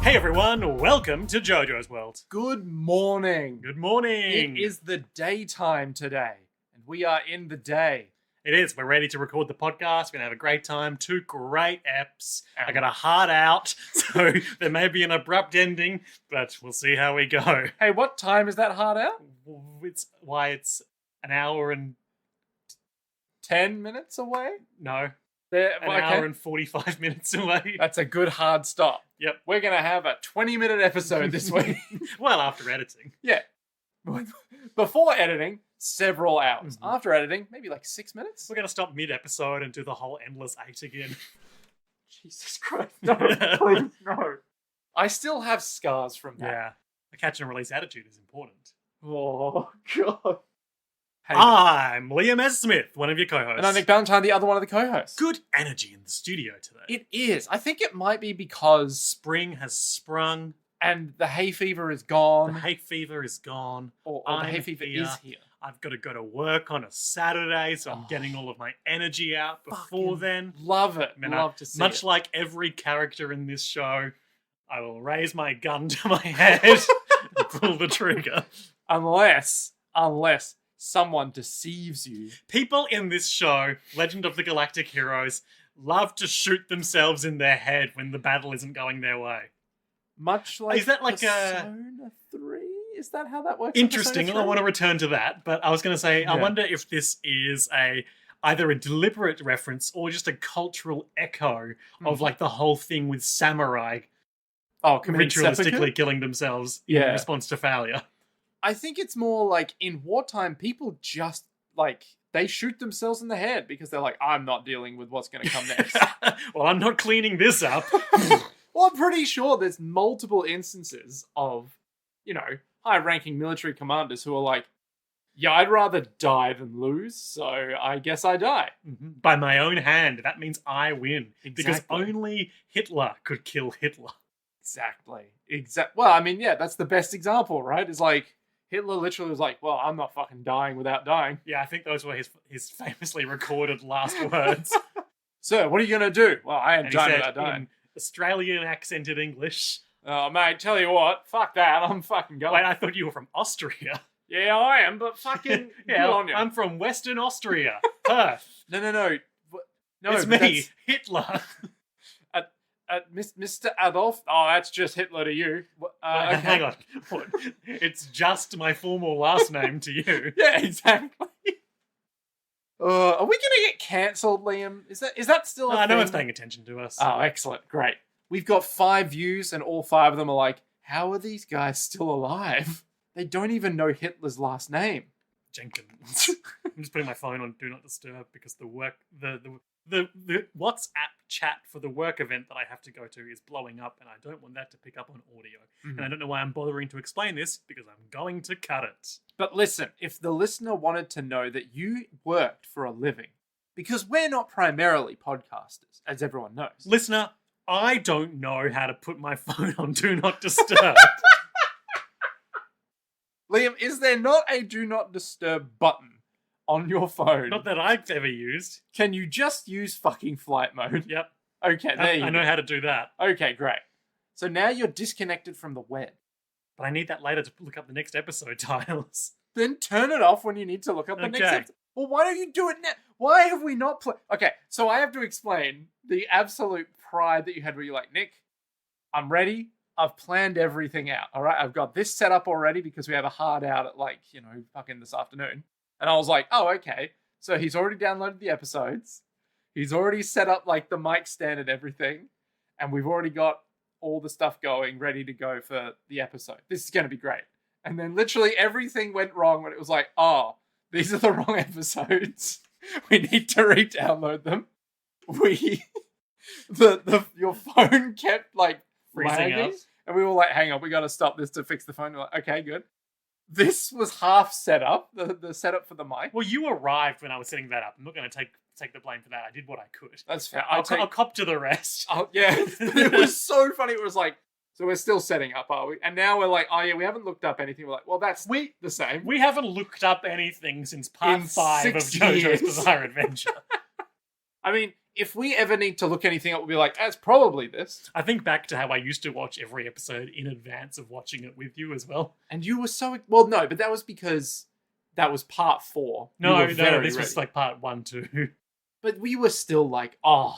Hey everyone, welcome to JoJo's World. Good morning. Good morning. It is the daytime today, and we are in the day. It is. We're ready to record the podcast. We're going to have a great time. 2 great eps. I got a heart out, so there may be an abrupt ending, but we'll see how we go. Hey, what time is that hard out? It's an hour and... 10 minutes away? No. An hour and 45 minutes away. That's a good hard stop. Yep. We're going to have a 20-minute episode this week. Well, after editing. Yeah. Before editing, several hours. Mm-hmm. After editing, maybe like 6 minutes. We're going to stop mid-episode and do the whole endless 8 again. Jesus Christ. No, please, no. I still have scars from that. Yeah. A catch and release attitude is important. Oh, God. Hey, I'm Liam S. Smith, one of your co-hosts. and I'm Nick Ballantyne, the other one of the co-hosts. Good energy in the studio today. It is. I think it might be because... Spring has sprung. And the hay fever is gone. The hay fever is gone. Or the hay fever is here. I've got to go to work on a Saturday, so I'm getting all of my energy out before then. Love it. And Love to see it. Much like every character in this show, I will raise my gun to my head and pull the trigger. Unless someone deceives you. People in this show, Legend of the Galactic Heroes, love to shoot themselves in their head when the battle isn't going their way. Much like Is that like Persona 3? Is that how that works? Interesting. I want to return to that, but I was going to say, I wonder if this is either a deliberate reference or just a cultural echo of like the whole thing with samurai ritualistically killing themselves in response to failure. I think it's more like in wartime, people just like they shoot themselves in the head because they're like, I'm not dealing with what's going to come next. Well, I'm not cleaning this up. Well, I'm pretty sure there's multiple instances of, high-ranking military commanders who are like, yeah, I'd rather die than lose, so I guess I die. Mm-hmm. By my own hand. That means I win. Exactly. Because only Hitler could kill Hitler. Exactly. Well, I mean, yeah, that's the best example, right? It's like, Hitler literally was like, well, I'm not fucking dying without dying. Yeah, I think those were his famously recorded last words. Sir, what are you going to do? Well, I ain't dying without dying. In Australian accented English. Oh, mate, tell you what, fuck that, I'm fucking going. Wait, I thought you were from Austria. Yeah, I am, but fucking good on you. I'm from Western Austria, Perth. No, it's me, Hitler. Mr. Adolf? Oh, that's just Hitler to you. Okay. Hang on. What? It's just my formal last name to you. Yeah, exactly. Are we going to get cancelled, Liam? Is that still a thing? No one's paying attention to us. Oh, excellent. Great. We've got 5 views and all 5 of them are like, how are these guys still alive? They don't even know Hitler's last name. Jenkins. I'm just putting my phone on Do Not Disturb because the WhatsApp chat for the work event that I have to go to is blowing up and I don't want that to pick up on audio. Mm-hmm. And I don't know why I'm bothering to explain this because I'm going to cut it. But listen, if the listener wanted to know that you worked for a living, because we're not primarily podcasters, as everyone knows. Listener, I don't know how to put my phone on Do Not Disturb. Liam, is there not a Do Not Disturb button on your phone? Not that I've ever used. Can you just use fucking flight mode? Yep. Okay, there you go. I know how to do that. Okay, great. So now you're disconnected from the web. But I need that later to look up the next episode titles. Then turn it off when you need to look up the next episode. Well, why don't you do it now? Why have we not played? Okay, so I have to explain the absolute pride that you had where you're like, Nick, I'm ready. I've planned everything out, all right? I've got this set up already because we have a hard out at fucking this afternoon. And I was like, oh, okay. So he's already downloaded the episodes. He's already set up the mic stand and everything. And we've already got all the stuff going, ready to go for the episode. This is going to be great. And then literally everything went wrong when it was like, oh, these are the wrong episodes. We need to re-download them. Your phone kept freezing lagging. up. And we were like, hang on, we got to stop this to fix the phone. We're like, okay, good. This was half set up, the setup for the mic. Well, you arrived when I was setting that up. I'm not going to take the blame for that. I did what I could. That's fair. I'll cop to the rest. Oh, yeah. It was so funny. It was like, so we're still setting up, are we? And now we're like, oh yeah, we haven't looked up anything. We're like, well, that's the same. We haven't looked up anything since part 5 of JoJo's Bizarre Adventure. I mean, if we ever need to look anything up, we'll be like, it's probably this. I think back to how I used to watch every episode in advance of watching it with you as well. And you were so... Well, no, but that was because that was part 4. No, this was like part 1, 2. But we were still like, oh,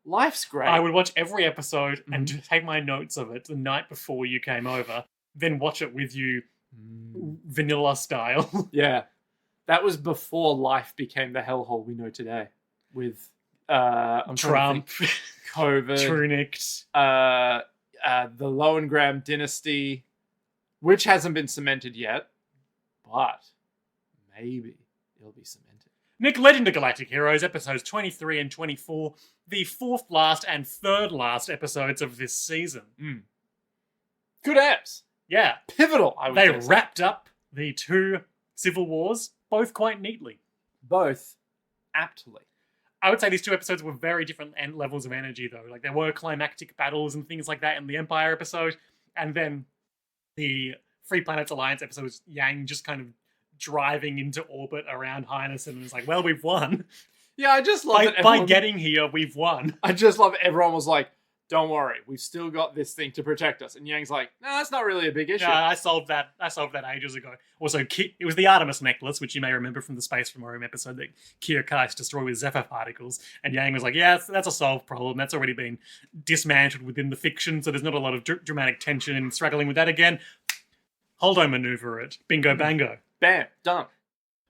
life's great. I would watch every episode and take my notes of it the night before you came over, then watch it with you vanilla style. Yeah. That was before life became the hellhole we know today. With Trump, COVID, Trunicked, the Lowengram dynasty, which hasn't been cemented yet, but maybe it'll be cemented. Nick, Legend of Galactic Heroes, episodes 23 and 24, the 4th last and 3rd last episodes of this season. Good apps. Yeah. Pivotal, I would say. They wrapped up the 2 civil wars, both quite neatly. Both aptly. I would say these 2 episodes were very different levels of energy, though. Like, there were climactic battles and things like that in the Empire episode, and then the Free Planets Alliance episode was Yang just kind of driving into orbit around Highness, and was like, well, we've won. Yeah, I just love that by getting here, we've won. I just love everyone was like, don't worry, we've still got this thing to protect us. And Yang's like, no, that's not really a big issue. No, I solved that ages ago. Also, it was the Artemis necklace, which you may remember from the Space Remorium episode that Kira Kai's destroyed with Zephyr particles. And Yang was like, yeah, that's a solved problem. That's already been dismantled within the fiction, so there's not a lot of dramatic tension in struggling with that again. Holdo maneuver it. Bingo bango. Bam, done.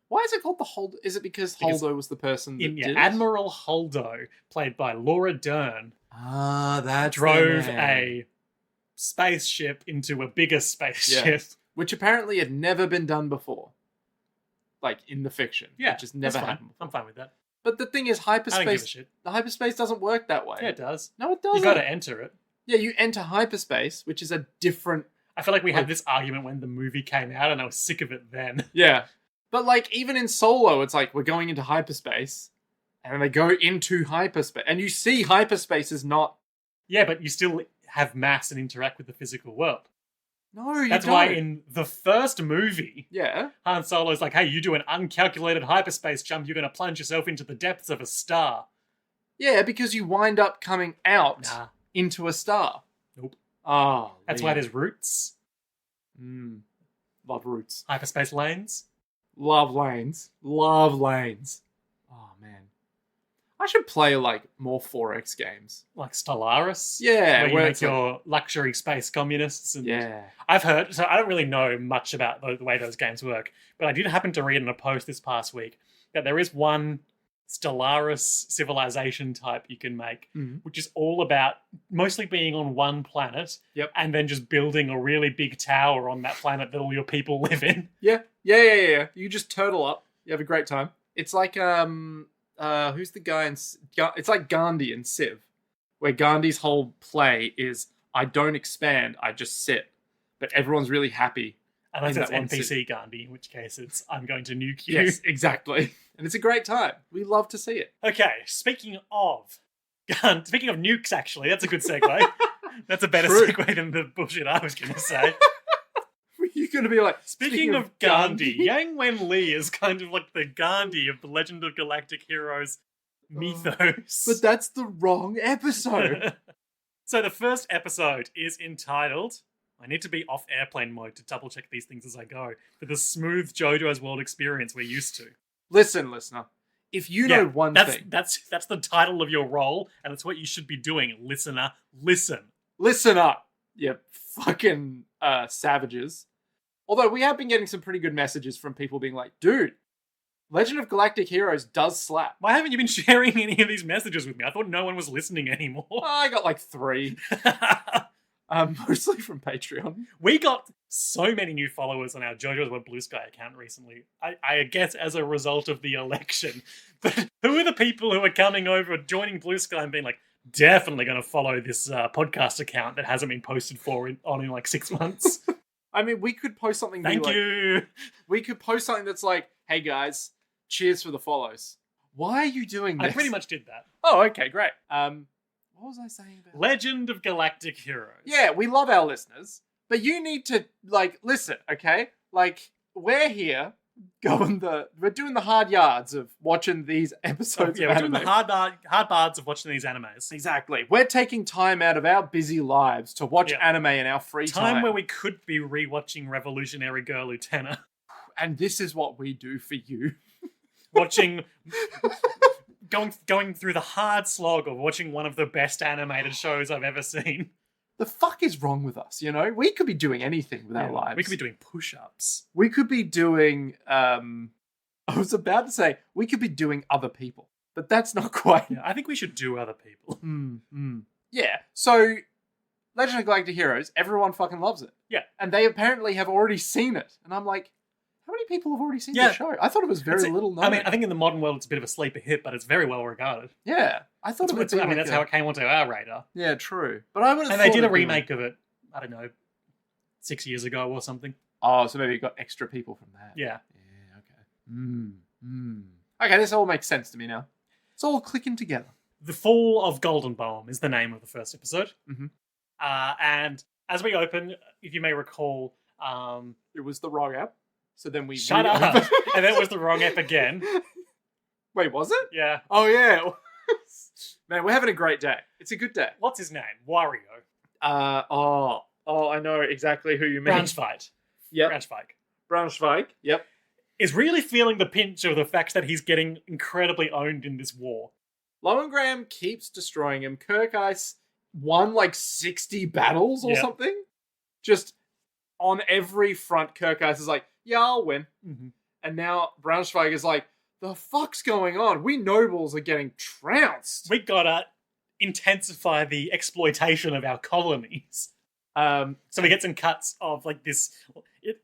Why is it called the Holdo? Is it because Holdo was the person that did it? Admiral Holdo, played by Laura Dern, that drove a spaceship into a bigger spaceship. Yeah. Which apparently had never been done before. Like, in the fiction. Yeah, which has never happened before. I'm fine with that. But the thing is, hyperspace... I don't give a shit. The hyperspace doesn't work that way. Yeah, it does. No, it doesn't. You gotta enter it. Yeah, you enter hyperspace, which is a different... I feel like we had this argument when the movie came out, and I was sick of it then. Yeah. But, like, even in Solo, it's like, we're going into hyperspace, and then they go into hyperspace. And you see hyperspace is not... Yeah, but you still have mass and interact with the physical world. No, you That's don't. why in the first movie, yeah, Han Solo's like, hey, you do an uncalculated hyperspace jump, you're going to plunge yourself into the depths of a star. Yeah, because you wind up coming out into a star. Nope. Oh, That's why there's roots. Love roots. Hyperspace lanes. Love lanes. Love lanes. Oh, man. I should play, like, more 4X games. Like Stellaris? Yeah. Where you make your luxury space communists. And yeah. I've heard, so I don't really know much about the way those games work, but I did happen to read in a post this past week that there is one Stellaris civilization type you can make, which is all about mostly being on one planet and then just building a really big tower on that planet that all your people live in. Yeah. You just turtle up. You have a great time. It's like, who's the guy in... It's like Gandhi in Civ, where Gandhi's whole play is, I don't expand, I just sit. But everyone's really happy. Unless it's NPC Gandhi, in which case it's, I'm going to nuke you. Yes, exactly. And it's a great time. We love to see it. Okay, speaking of nukes, actually, that's a good segue. That's a better segue than the bullshit I was going to say. You're going to be like, Speaking of Gandhi, Yang Wen Li is kind of like the Gandhi of the Legend of Galactic Heroes mythos. But that's the wrong episode. So the first episode is entitled... I need to be off airplane mode to double check these things as I go. For the smooth JoJo's World experience we're used to. Listen, listener. If you know one thing... That's the title of your role, and it's what you should be doing. Listener, listen. Listen up, you fucking savages. Although we have been getting some pretty good messages from people being like, dude, Legend of Galactic Heroes does slap. Why haven't you been sharing any of these messages with me? I thought no one was listening anymore. I got like 3. Mostly from Patreon. We got so many new followers on our JoJo's World Blue Sky account recently. I guess as a result of the election. But who are the people who are coming over, joining Blue Sky and being like, definitely going to follow this podcast account that hasn't been posted in like 6 months? I mean, we could post something. Thank you. We could post something that's like, hey guys, cheers for the follows. Why are you doing this? I pretty much did that. Oh, okay, great. What was I saying about Legend of Galactic Heroes? Yeah, we love our listeners, but you need to, like, listen, okay? Like, we're here we're doing the hard yards of watching these episodes. Yeah, of we're doing the anime. hard bards of watching these animes. Exactly. We're taking time out of our busy lives to watch anime in our free time. Where we could be rewatching Revolutionary Girl Utena. And this is what we do for you. Watching, going through the hard slog of watching one of the best animated shows I've ever seen. The fuck is wrong with us, you know? We could be doing anything with our lives. We could be doing push-ups. We could be doing, I was about to say, we could be doing other people. But that's not quite... Yeah, I think we should do other people. Yeah, so Legend of Galactic Heroes, everyone fucking loves it. Yeah. And they apparently have already seen it. And I'm like, how many people have already seen the show? I thought it was very little known. I mean, I think in the modern world it's a bit of a sleeper hit, but it's very well regarded. Yeah. I thought it would be that's how it came onto our radar. Yeah, true. But I would have And they did a remake of it, I don't know, 6 years ago or something. Oh, so maybe you got extra people from that. Yeah. Okay. Okay, this all makes sense to me now. It's all clicking together. The Fall of Golden Bomb is the name of the first episode. Mm-hmm. And as we open, if you may recall... it was the wrong app. So then we... Shut up! And then it was the wrong app again. Wait, was it? Yeah. Oh, yeah. Man, we're having a great day. It's a good day. What's his name? Wario. I know exactly who you mean. Braunschweig. Yep. Braunschweig. Yep. Is really feeling the pinch of the fact that he's getting incredibly owned in this war. Lowengram keeps destroying him. Kirk Ice won like 60 battles or something. Just on every front, Kirk Ice is like, yeah, I'll win. Mm-hmm. And now Braunschweig is like, the fuck's going on? We nobles are getting trounced. We gotta intensify the exploitation of our colonies. So we get some cuts of like this.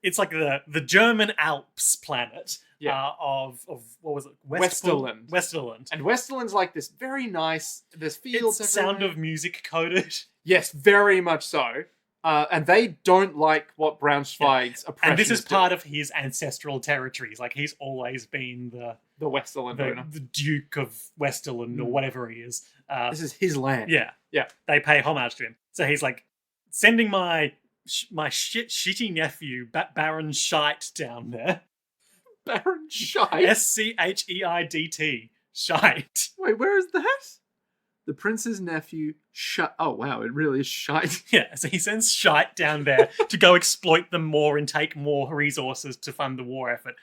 It's like the German Alps planet of what was it? Westerland. Westerland. And Westerland's like this very nice. There's fields. It's Sound of Music coded. Yes, very much so. And they don't like what Braunschweig's oppression. And this is part of his ancestral territories. Like he's always been the Westerland owner, the Duke of Westerland or whatever he is. This is his land. Yeah. They pay homage to him. So he's like sending my shitty nephew Baron Scheidt down there. Baron Scheidt. Scheidt. Scheidt. Wait, where is that? The prince's nephew, oh wow, it really is Scheidt. Yeah, so he sends Scheidt down there to go exploit them more and take more resources to fund the war effort.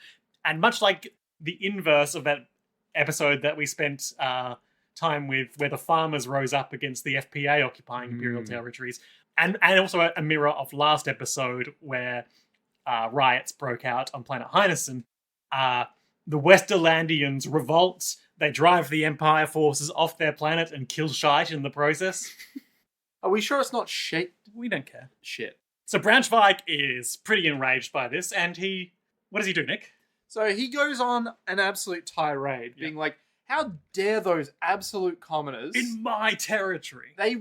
And much like the inverse of that episode that we spent time with, where the farmers rose up against the FPA occupying imperial territories, and also a mirror of last episode where riots broke out on planet Heinessen, the Westerlandians revolt. They drive the Empire forces off their planet and kill Scheidt in the process. Are we sure it's not shit? We don't care. Shit. So Braunschweig is pretty enraged by this, and what does he do, Nick? So he goes on an absolute tirade, being like, how dare those absolute commoners... in my territory. They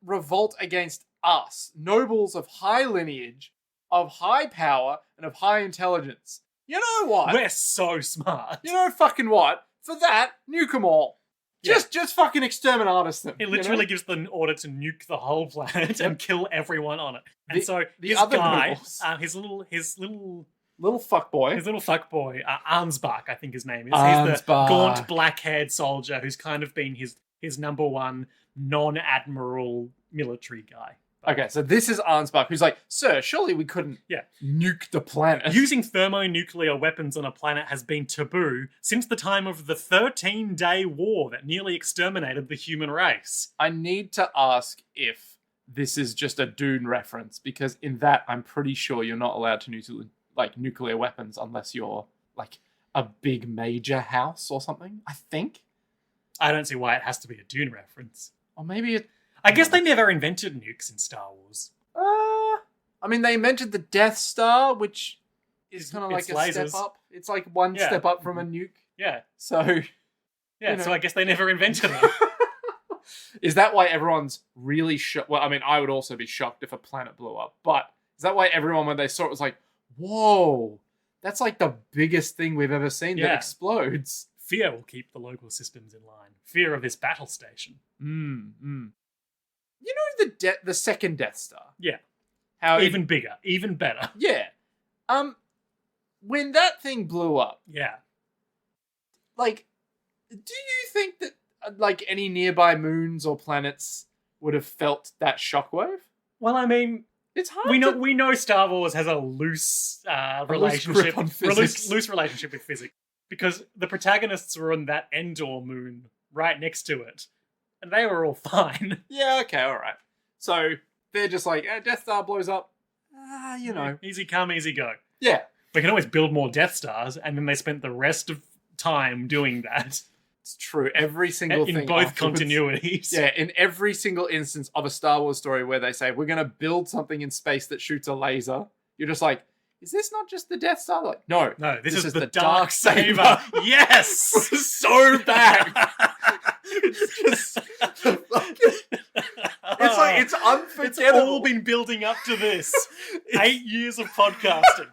revolt against us, nobles of high lineage, of high power, and of high intelligence. You know what? We're so smart. You know fucking what? For that, nuke them all. Just fucking exterminatus them. It literally gives them an order to nuke the whole planet and kill everyone on it. And the this other guy, nobles. his little fuckboy, Arnsbach, I think his name is. Arnsbach. He's the gaunt, black-haired soldier who's kind of been his number one non-admiral military guy. Okay, so this is Arnsbach, who's like, sir, surely we couldn't nuke the planet. Using thermonuclear weapons on a planet has been taboo since the time of the 13-day war that nearly exterminated the human race. I need to ask if this is just a Dune reference, because in that, I'm pretty sure you're not allowed to nuclear weapons unless you're like a big major house or something, I think. I don't see why it has to be a Dune reference. Or maybe it... I guess they never invented nukes in Star Wars. I mean, they invented the Death Star, which is kind of like a lasers. step up. It's like one step up from a nuke. Yeah. So... So I guess they never invented them. Is that why everyone's really shocked? Well, I mean, I would also be shocked if a planet blew up. But is that why everyone, when they saw it, was like, whoa, that's like the biggest thing we've ever seen that explodes. Fear will keep the local systems in line. Fear of this battle station. You know the second Death Star? Yeah. How even bigger, even better. Yeah. when that thing blew up, Yeah. like, do you think that like any nearby moons or planets would have felt that shockwave? Well, I mean, It's hard. we know Star Wars has a loose relationship, grip on physics. loose relationship with physics, because the protagonists were on that Endor moon right next to it, and they were all fine. Yeah. Okay. All right. So they're just like, Death Star blows up. Easy come, easy go. Yeah. We can always build more Death Stars, and then they spent the rest of time doing that It's true. Every single thing in both afterwards. continuities. Yeah, in every single instance of a Star Wars story where they say, we're going to build something in space that shoots a laser, you're just like, is this not just the Death Star? Like, no. No, this is the Darksaber. Darksaber. Yes! So bad. It's just... It's like, it's unforgettable. It's all been building up to this. 8 years of podcasting.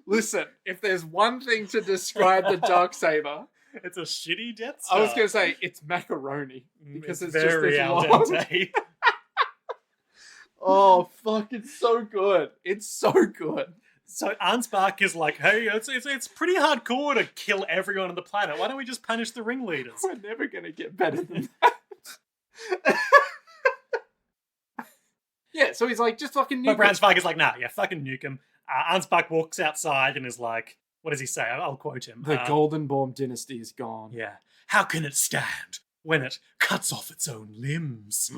Listen, if there's one thing to describe the Darksaber, It's a shitty Death Star. I was going to say it's macaroni. Because it's very just al this long... dente. Oh, fuck, it's so good. It's so good. So Ansbach is like, hey, it's pretty hardcore to kill everyone on the planet. Why don't we just punish the ringleaders? We're never going to get better than that. Yeah, so he's like, just fucking nuke But him. Ansbach is like, nah, yeah, fucking nuke him. Ansbach walks outside and is like, what does he say? I'll quote him. The Goldenborn dynasty is gone. Yeah. How can it stand when it cuts off its own limbs?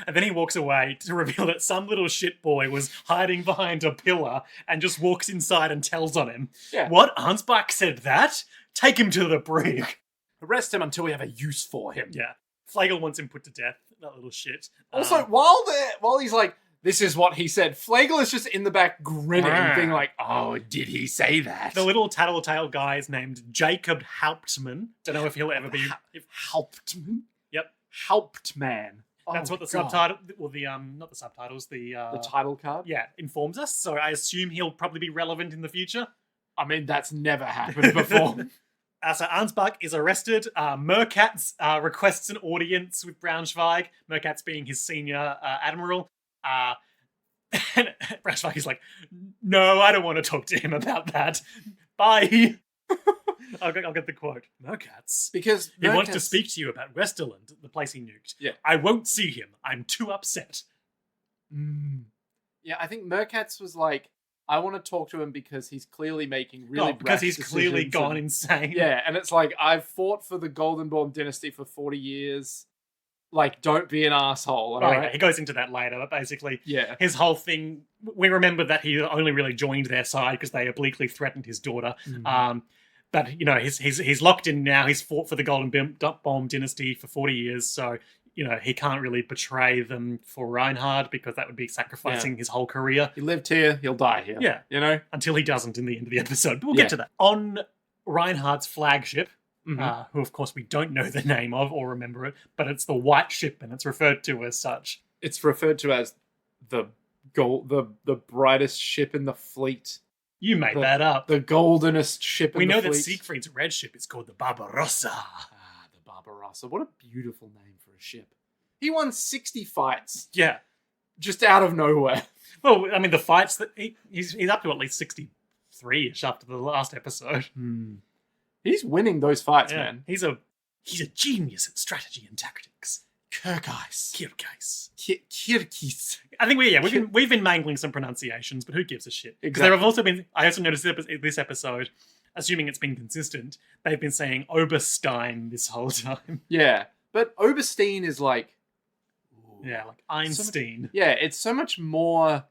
And then he walks away to reveal that some little shit boy was hiding behind a pillar and just walks inside and tells on him. Yeah. What? Ansbach said that? Take him to the brig. Arrest him until we have a use for him. Yeah. Flagel wants him put to death. That little shit. Also, while he's like, this is what he said, Flagel is just in the back grinning, being like, oh, did he say that? The little tattletale guy is named Jacob Hauptmann. Don't know if he'll ever be... Hauptmann? Yep. Hauptmann. That's Oh what the God. subtitle... Well, the, not the subtitles, the title card? yeah, informs us. So I assume he'll probably be relevant in the future. I mean, that's never happened before. So Ansbach is arrested. Merkatz requests an audience with Braunschweig. Merkatz being his senior admiral. And Braunschweig is like, no, I don't want to talk to him about that. Bye. I'll get the quote. Merkatz. Because He wants to speak to you about Westerland, the place he nuked. Yeah. I won't see him. I'm too upset. Yeah, I think Merkatz was like, I want to talk to him because he's clearly making really because rash he's clearly decisions gone and- insane. Yeah, and it's like, I've fought for the Goldenborn dynasty for 40 years. Like, don't be an asshole, Oh, alright? yeah, he goes into that later, but basically, Yeah. his whole thing, we remember that he only really joined their side because they obliquely threatened his daughter. But, you know, he's locked in now. He's fought for the Golden Bomb dynasty for 40 years, so, you know, he can't really betray them for Reinhardt because that would be sacrificing his whole career. He lived here, he'll die here. Yeah. You know? Until he doesn't in the end of the episode. But we'll Yeah. get to that. On Reinhardt's flagship, Mhm. who of course we don't know the name of or remember it, but it's the White Ship and it's referred to as such. It's referred to as the brightest ship in the fleet. You made that up. The goldenest ship in We the know fleet. that Siegfried's red ship is called the Barbarossa. The Barbarossa. What a beautiful name for a ship. He won 60 fights. Yeah. Just out of nowhere. Well, I mean, the fights that he's up to at least 63-ish after the last episode. He's winning those fights, Yeah. man. He's a genius at strategy and tactics. Kirkis. Kirkis. I think we've been mangling some pronunciations, but who gives a shit? Because Exactly. there have also been. I also noticed this episode, assuming it's been consistent, they've been saying Oberstein this whole time. Yeah. But Oberstein is like... Yeah, like Einstein. Yeah, it's so much more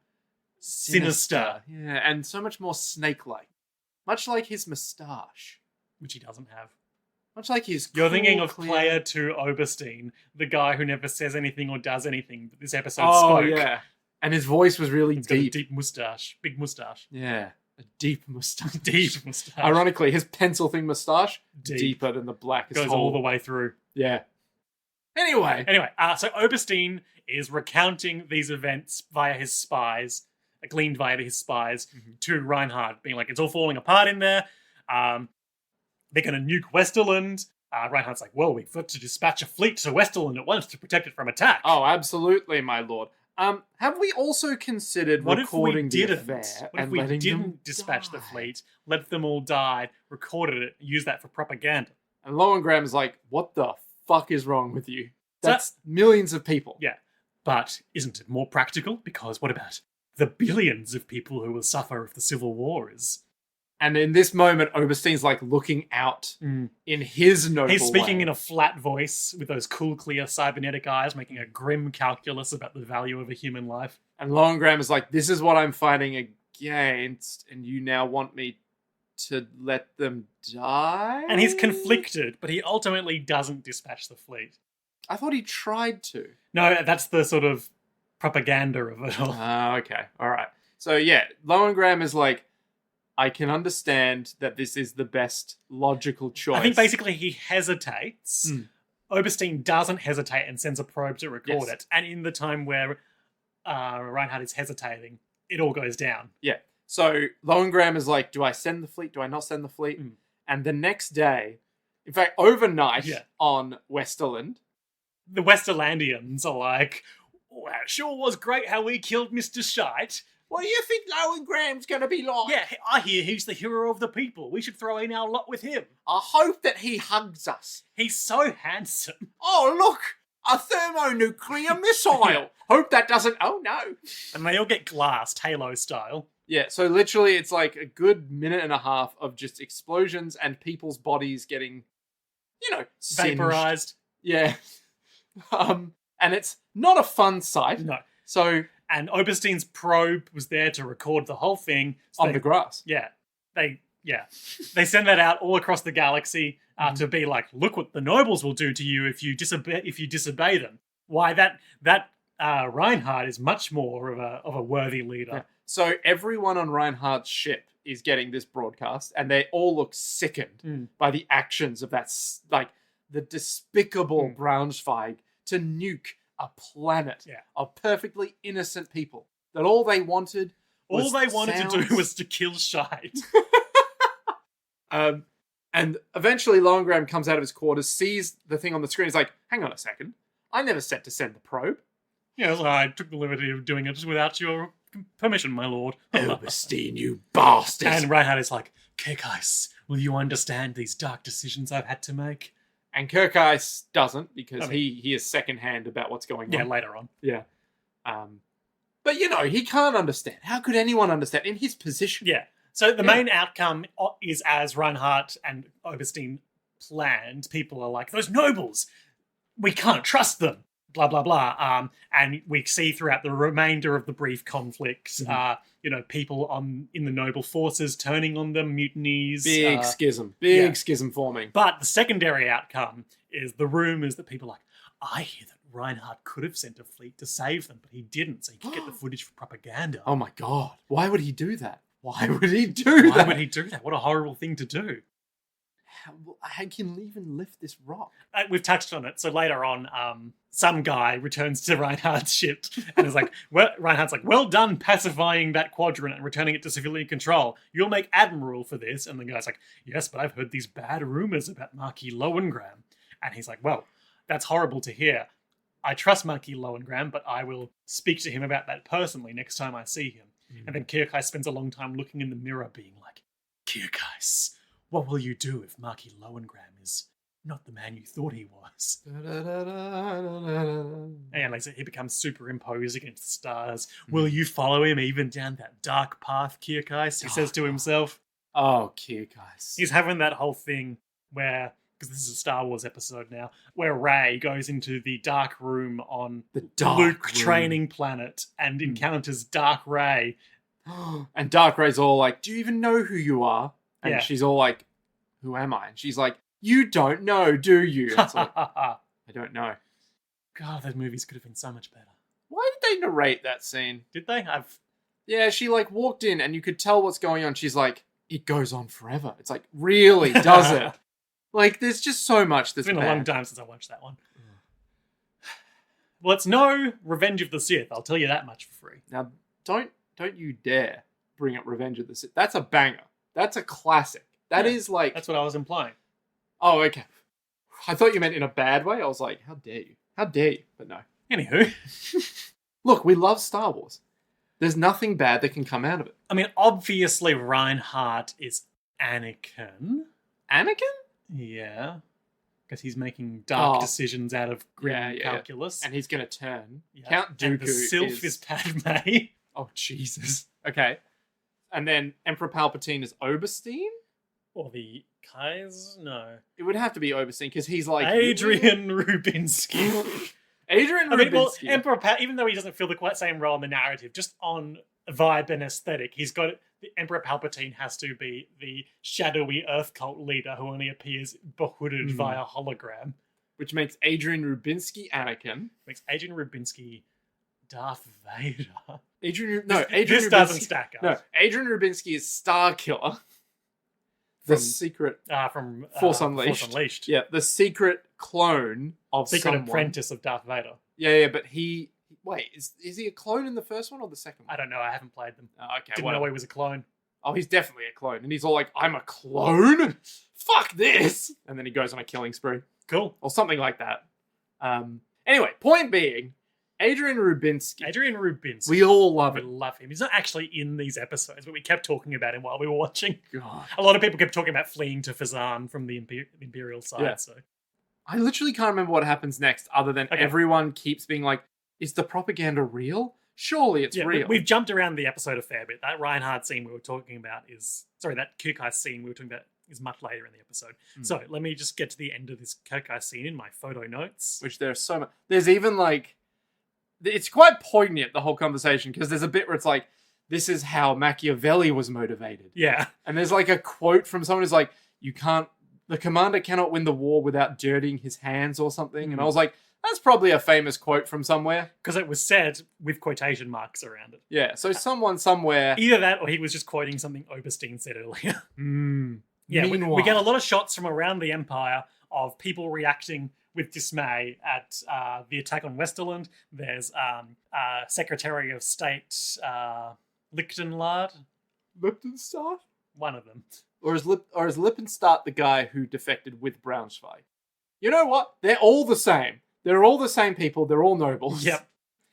Sinister. Yeah, and so much more snake-like. Much like his moustache. Which he doesn't have. Much like his You're cool, thinking of clear... Player 2 Oberstein, the guy who never says anything or does anything, but this episode Oh, spoke. yeah. And his voice was really He's got a deep. deep moustache. Big moustache. Yeah. A deep moustache. Deep moustache. Ironically, his pencil thing moustache, Deep. deeper than the blackest Goes hole. all the way through. Yeah. Anyway. So Oberstein is recounting these events via his spies, gleaned via his spies, to Reinhardt, being like, it's all falling apart in there. They're going to nuke Westerland. Reinhardt's like, well, we've got to dispatch a fleet to Westerland at once to protect it from attack. Oh, absolutely, my lord. Have we also considered What if we recording the didn't? affair What if and we letting them didn't dispatch the die? fleet, let them all die, recorded it, use that for propaganda? And Lowengram is like, what the fuck is wrong with you? So- That's millions of people. Yeah. But isn't it more practical? Because what about the billions of people who will suffer if the Civil War is... And in this moment, Oberstein's like looking out in his noble He's speaking way. in a flat voice with those cool, clear cybernetic eyes, making a grim calculus about the value of a human life. And Lowengram is like, this is what I'm fighting against, and you now want me to let them die? And he's conflicted, but he ultimately doesn't dispatch the fleet. I thought he tried to. No, that's the sort of propaganda of it all. Okay. All right. So, yeah, Lowengram is like, I can understand that this is the best logical choice. I think basically he hesitates. Oberstein doesn't hesitate and sends a probe to record it. And in the time where Reinhardt is hesitating, it all goes down. Yeah. So Lowengram is like, do I send the fleet? Do I not send the fleet? And the next day, in fact, overnight on Westerland, the Westerlandians are like, wow, sure was great how we killed Mr. Shite. What do you think Lowengram's going to be like? Yeah, I hear he's the hero of the people. We should throw in our lot with him. I hope that he hugs us. He's so handsome. Oh, look! A thermonuclear missile! Hope that doesn't... Oh, no. And they all get glassed, Halo style. Yeah, so literally it's like a good minute and a half of just explosions and people's bodies getting, singed. Vaporized. Yeah. And it's not a fun sight. No. So... And Oberstein's probe was there to record the whole thing. So on the grass. Yeah. They send that out all across the galaxy to be like, look what the nobles will do to you if you disobey them. Why that Reinhardt is much more of a worthy leader. Yeah. So everyone on Reinhardt's ship is getting this broadcast, and they all look sickened by the actions of that, like the despicable Braunschweig to nuke a planet of perfectly innocent people that all they wanted to do was to kill Shite. And eventually Lowengram comes out of his quarters, sees the thing on the screen, is like, hang on a second, I never said to send the probe. Yes, I took the liberty of doing it without your permission, my lord. Oberstein, you bastard! And Reinhardt is like, Kirkheis, will you understand these dark decisions I've had to make? And Kirkheis doesn't, because he is secondhand about what's going on. Yeah, later on. Yeah. But, he can't understand. How could anyone understand in his position? Yeah. So the main outcome is, as Reinhardt and Oberstein planned, people are like, those nobles, we can't trust them, blah, blah, blah. And we see throughout the remainder of the brief conflict, people in the noble forces turning on them, mutinies. Big schism forming. But the secondary outcome is the rumours that people are like, I hear that Reinhardt could have sent a fleet to save them, but he didn't, so he could get the footage for propaganda. Oh my god. Why would he do that? Why would he do that? What a horrible thing to do. I can even lift this rock. We've touched on it. So later on, some guy returns to Reinhardt's ship and is like, Reinhardt's like, well done pacifying that quadrant and returning it to civilian control. You'll make admiral for this. And the guy's like, yes, but I've heard these bad rumors about Marquis Lowengram. And he's like, well, that's horrible to hear. I trust Marquis Lowengram, but I will speak to him about that personally next time I see him. And then Kirkheis spends a long time looking in the mirror being like, Kirkheis, what will you do if Marquis Lowengram is not the man you thought he was? And like he becomes superimposed against the stars. Will you follow him even down that dark path, Kirkheis? He says to himself. Oh, Kirkheis. He's having that whole thing where, because this is a Star Wars episode now, where Rey goes into the dark room on the dark Luke room. training planet and encounters Dark Rey. And Dark Rey's all like, do you even know who you are? And she's all like, who am I? And she's like, you don't know, do you? It's like, I don't know. God, those movies could have been so much better. Why did they narrate that scene? Did they? Yeah, she like walked in and you could tell what's going on. She's like, it goes on forever. It's like, really, does it? Like, there's just so much that's It's been a long time since I watched that one. Well, it's no Revenge of the Sith. I'll tell you that much for free. Now, don't you dare bring up Revenge of the Sith. That's a banger. That's a classic. That is like... That's what I was implying. Oh, okay. I thought you meant in a bad way. I was like, how dare you? How dare you? But no. Anywho. Look, we love Star Wars. There's nothing bad that can come out of it. I mean, obviously Reinhardt is Anakin. Anakin? Yeah. Because he's making dark decisions out of grim Yeah. calculus. And he's going to turn. Yeah. Count Dooku and the Sylph is Padme. Oh, Jesus. Okay. And then Emperor Palpatine is Oberstein? Or the Kaiser? No. It would have to be Oberstein because he's like... Adrian Rubinsky. Adrian I mean, well, Rubinsky. Emperor even though he doesn't feel the quite same role in the narrative, just on vibe and aesthetic, he's got the Emperor Palpatine has to be the shadowy Earth cult leader who only appears behooded via hologram, which makes Adrian Rubinsky Anakin. Makes Adrian Rubinsky Darth Vader. This doesn't stack up. No, Adrian Rubinsky is Star Killer. The secret from Force Unleashed. Yeah, the secret clone of secret someone. apprentice of Darth Vader. Yeah, but is he a clone in the first one or the second one? I don't know. I haven't played them. Okay, Didn't know he was a clone. Oh, he's definitely a clone, and he's all like, "I'm a clone. Fuck this!" And then he goes on a killing spree. Cool, or something like that. Anyway, point being, Adrian Rubinsky. We all love it. We love him. He's not actually in these episodes, but we kept talking about him while we were watching. God. A lot of people kept talking about fleeing to Fazan from the Imperial side. Yeah. So I literally can't remember what happens next, other than everyone keeps being like, "Is the propaganda real? Surely it's real." We've jumped around the episode a fair bit. That Reinhardt scene we were talking about that Kukai scene we were talking about is much later in the episode. So let me just get to the end of this Kukai scene in my photo notes. Which there's so much. There's even like, it's quite poignant, the whole conversation, because there's a bit where it's like, this is how Machiavelli was motivated. Yeah. And there's like a quote from someone who's like, the commander cannot win the war without dirtying his hands or something. And I was like, that's probably a famous quote from somewhere. Because it was said with quotation marks around it. Yeah, so someone somewhere... Either that or he was just quoting something Oberstein said earlier. Yeah, we get a lot of shots from around the Empire of people reacting with dismay at the attack on Westerland. There's Secretary of State Lichtenstadt? One of them. Or is Lippenstadt the guy who defected with Braunschweig? You know what? They're all the same. They're all the same people. They're all nobles. Yep.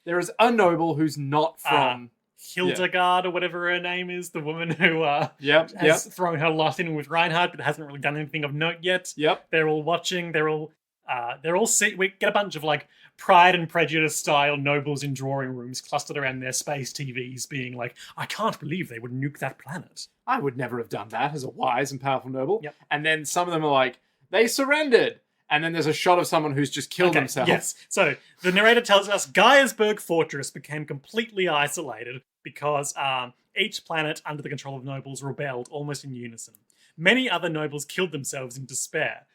There is a noble who's not from... Hildegard or whatever her name is, the woman who has thrown her lot in with Reinhardt but hasn't really done anything of note yet. Yep. They're all watching. We get a bunch of like Pride and Prejudice style nobles in drawing rooms clustered around their space TVs being like, I can't believe they would nuke that planet. I would never have done that as a wise and powerful noble. Yep. And then some of them are like, they surrendered. And then there's a shot of someone who's just killed themselves. Yes. So the narrator tells us Geiersburg Fortress became completely isolated because each planet under the control of nobles rebelled almost in unison. Many other nobles killed themselves in despair.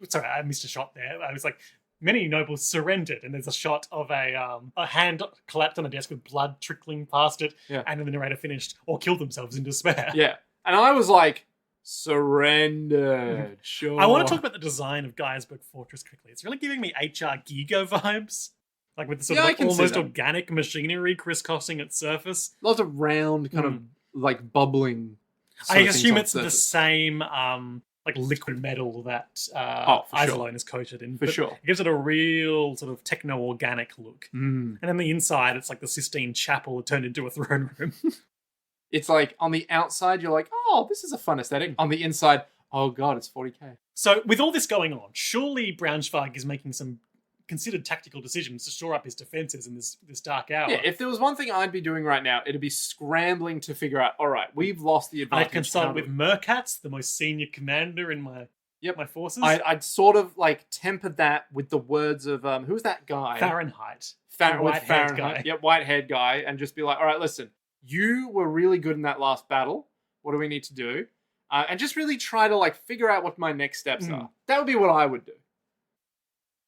Sorry, I missed a shot there. I was like, many nobles surrendered, and there's a shot of a hand collapsed on a desk with blood trickling past it, and then the narrator finished, or killed themselves in despair. Yeah. And I was like, surrendered. Sure. I want to talk about the design of Geiersburg Fortress quickly. It's really giving me HR Giga vibes. Like with the sort of like almost organic machinery crisscrossing its surface. Lots of round kind of like bubbling. I assume it's the same like liquid metal that Isolone is coated in. For sure. It gives it a real sort of techno-organic look. And then the inside, it's like the Sistine Chapel turned into a throne room. It's like on the outside, you're like, oh, this is a fun aesthetic. On the inside, oh God, it's 40k. So with all this going on, surely Braunschweig is making some considered tactical decisions to shore up his defenses in this dark hour. Yeah, if there was one thing I'd be doing right now, it'd be scrambling to figure out, all right, we've lost the advantage. I'd consult with Merkatz, the most senior commander in my forces. I'd sort of like temper that with the words of, who's that guy? Fahrenheit. Fahrenheit. Guy. Yep, white-haired guy. And just be like, all right, listen, you were really good in that last battle. What do we need to do? And just really try to like figure out what my next steps are. That would be what I would do.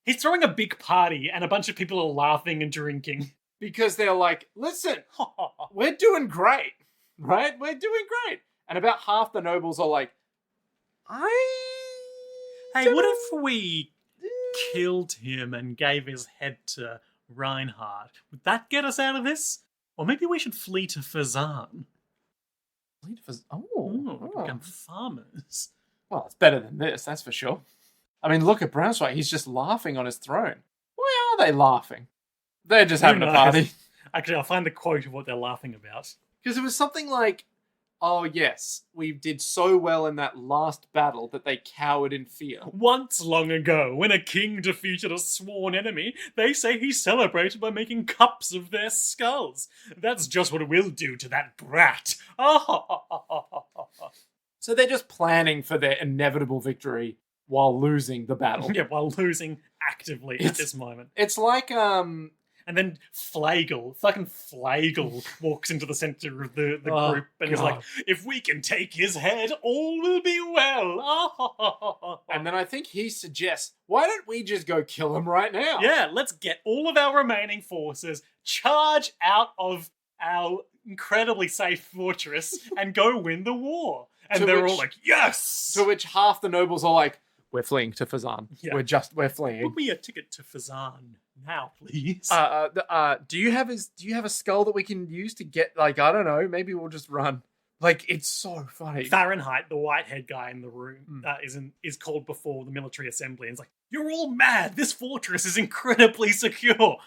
He's throwing a big party and a bunch of people are laughing and drinking. Because they're like, listen, we're doing great, right? We're doing great. And about half the nobles are like, Hey, what if we killed him and gave his head to Reinhardt? Would that get us out of this? Or maybe we should flee to Fazan. Flee to Fazan? Become farmers. Well, it's better than this, that's for sure. I mean, look at Braunschweig. He's just laughing on his throne. Why are they laughing? They're just having a party. Actually, I'll find the quote of what they're laughing about. Because it was something like, oh yes, we did so well in that last battle that they cowered in fear. Once long ago, when a king defeated a sworn enemy, they say he celebrated by making cups of their skulls. That's just what we'll do to that brat. So they're just planning for their inevitable victory while losing the battle. Yeah, while losing actively at this moment. It's like, And then fucking Flagel walks into the center of the group and is like, if we can take his head, all will be well. And then I think he suggests, why don't we just go kill him right now? Yeah, let's get all of our remaining forces, charge out of our incredibly safe fortress, and go win the war. And they're all like, yes! To which half the nobles are like, we're fleeing to Fazan. Yeah. We're fleeing. Book me a ticket to Fazan now, please. Do you have a skull that we can use to get, like, I don't know, maybe we'll just run. Like, it's so funny. Fahrenheit, the white-haired guy in the room, is called before the military assembly and is like, you're all mad. This fortress is incredibly secure.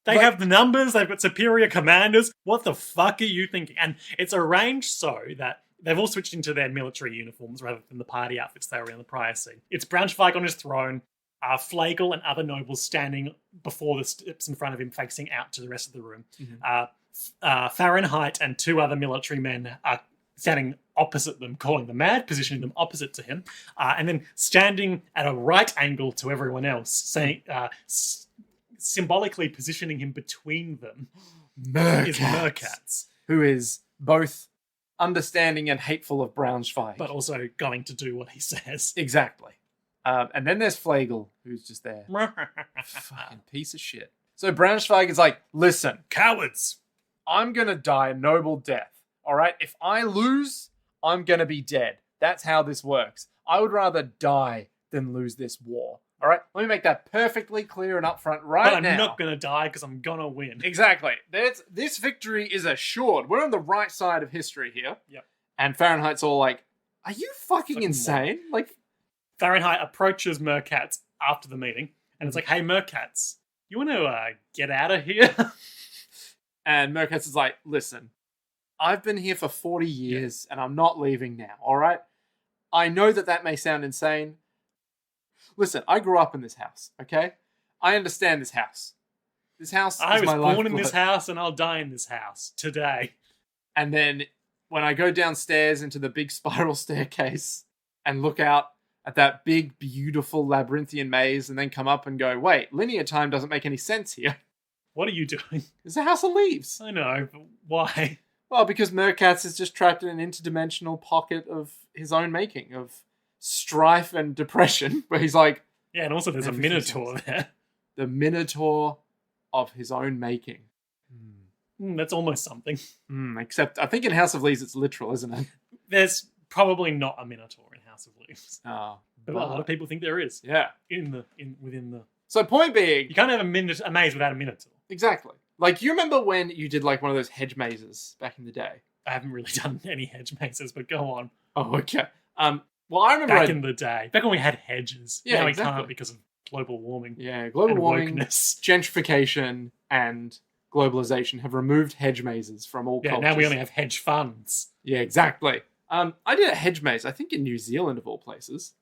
They have the numbers. They've got superior commanders. What the fuck are you thinking? And it's arranged so that they've all switched into their military uniforms rather than the party outfits they were in the prior scene. It's Braunschweig on his throne, Flagel and other nobles standing before the steps in front of him, facing out to the rest of the room. Mm-hmm. Fahrenheit and two other military men are standing opposite them, calling them mad, positioning them opposite to him, and then standing at a right angle to everyone else, saying, symbolically positioning him between them, is Merkatz, who is both understanding and hateful of Braunschweig, but also going to do what he says. Exactly. And then there's Flagel, who's just there. Fucking piece of shit. So Braunschweig is like, listen, cowards, I'm gonna die a noble death. All right? If I lose, I'm gonna be dead. That's how this works. I would rather die than lose this war. All right? Let me make that perfectly clear and upfront right now. But I'm not gonna die because I'm gonna win. Exactly. This victory is assured. We're on the right side of history here. Yep. And Fahrenheit's all like, are you fucking insane? What? Like, Fahrenheit approaches Merkatz after the meeting and it's like, hey, Merkatz, you want to get out of here? And Merkatz is like, listen, I've been here for 40 years and I'm not leaving now, all right? I know that may sound insane. Listen, I grew up in this house, okay? I understand this house. This house is my lifeblood. I was born in this house and I'll die in this house today. And then when I go downstairs into the big spiral staircase and look out at that big, beautiful labyrinthian maze and then come up and go, wait, linear time doesn't make any sense here. What are you doing? It's a house of leaves. I know, but why? Well, because Merkatz is just trapped in an interdimensional pocket of his own making, of strife and depression, where he's like... Yeah, and also there's a Minotaur there. The Minotaur of his own making. That's almost something. Except, I think in House of Leaves it's literal, isn't it? There's probably not a Minotaur in House of Leaves. Oh, but a lot of people think there is. Yeah. Within the... So point being... You can't have a maze without a Minotaur. Exactly. Like, you remember when you did, like, one of those hedge mazes back in the day? I haven't really done any hedge mazes, but go on. Oh, okay. Well, I remember... Back in the day. Back when we had hedges. Yeah, now exactly. we can't because of global warming. Yeah, global warming, wokeness. Gentrification, and globalization have removed hedge mazes from all cultures. Yeah, now we only have hedge funds. Yeah, exactly. I did a hedge maze, I think in New Zealand of all places.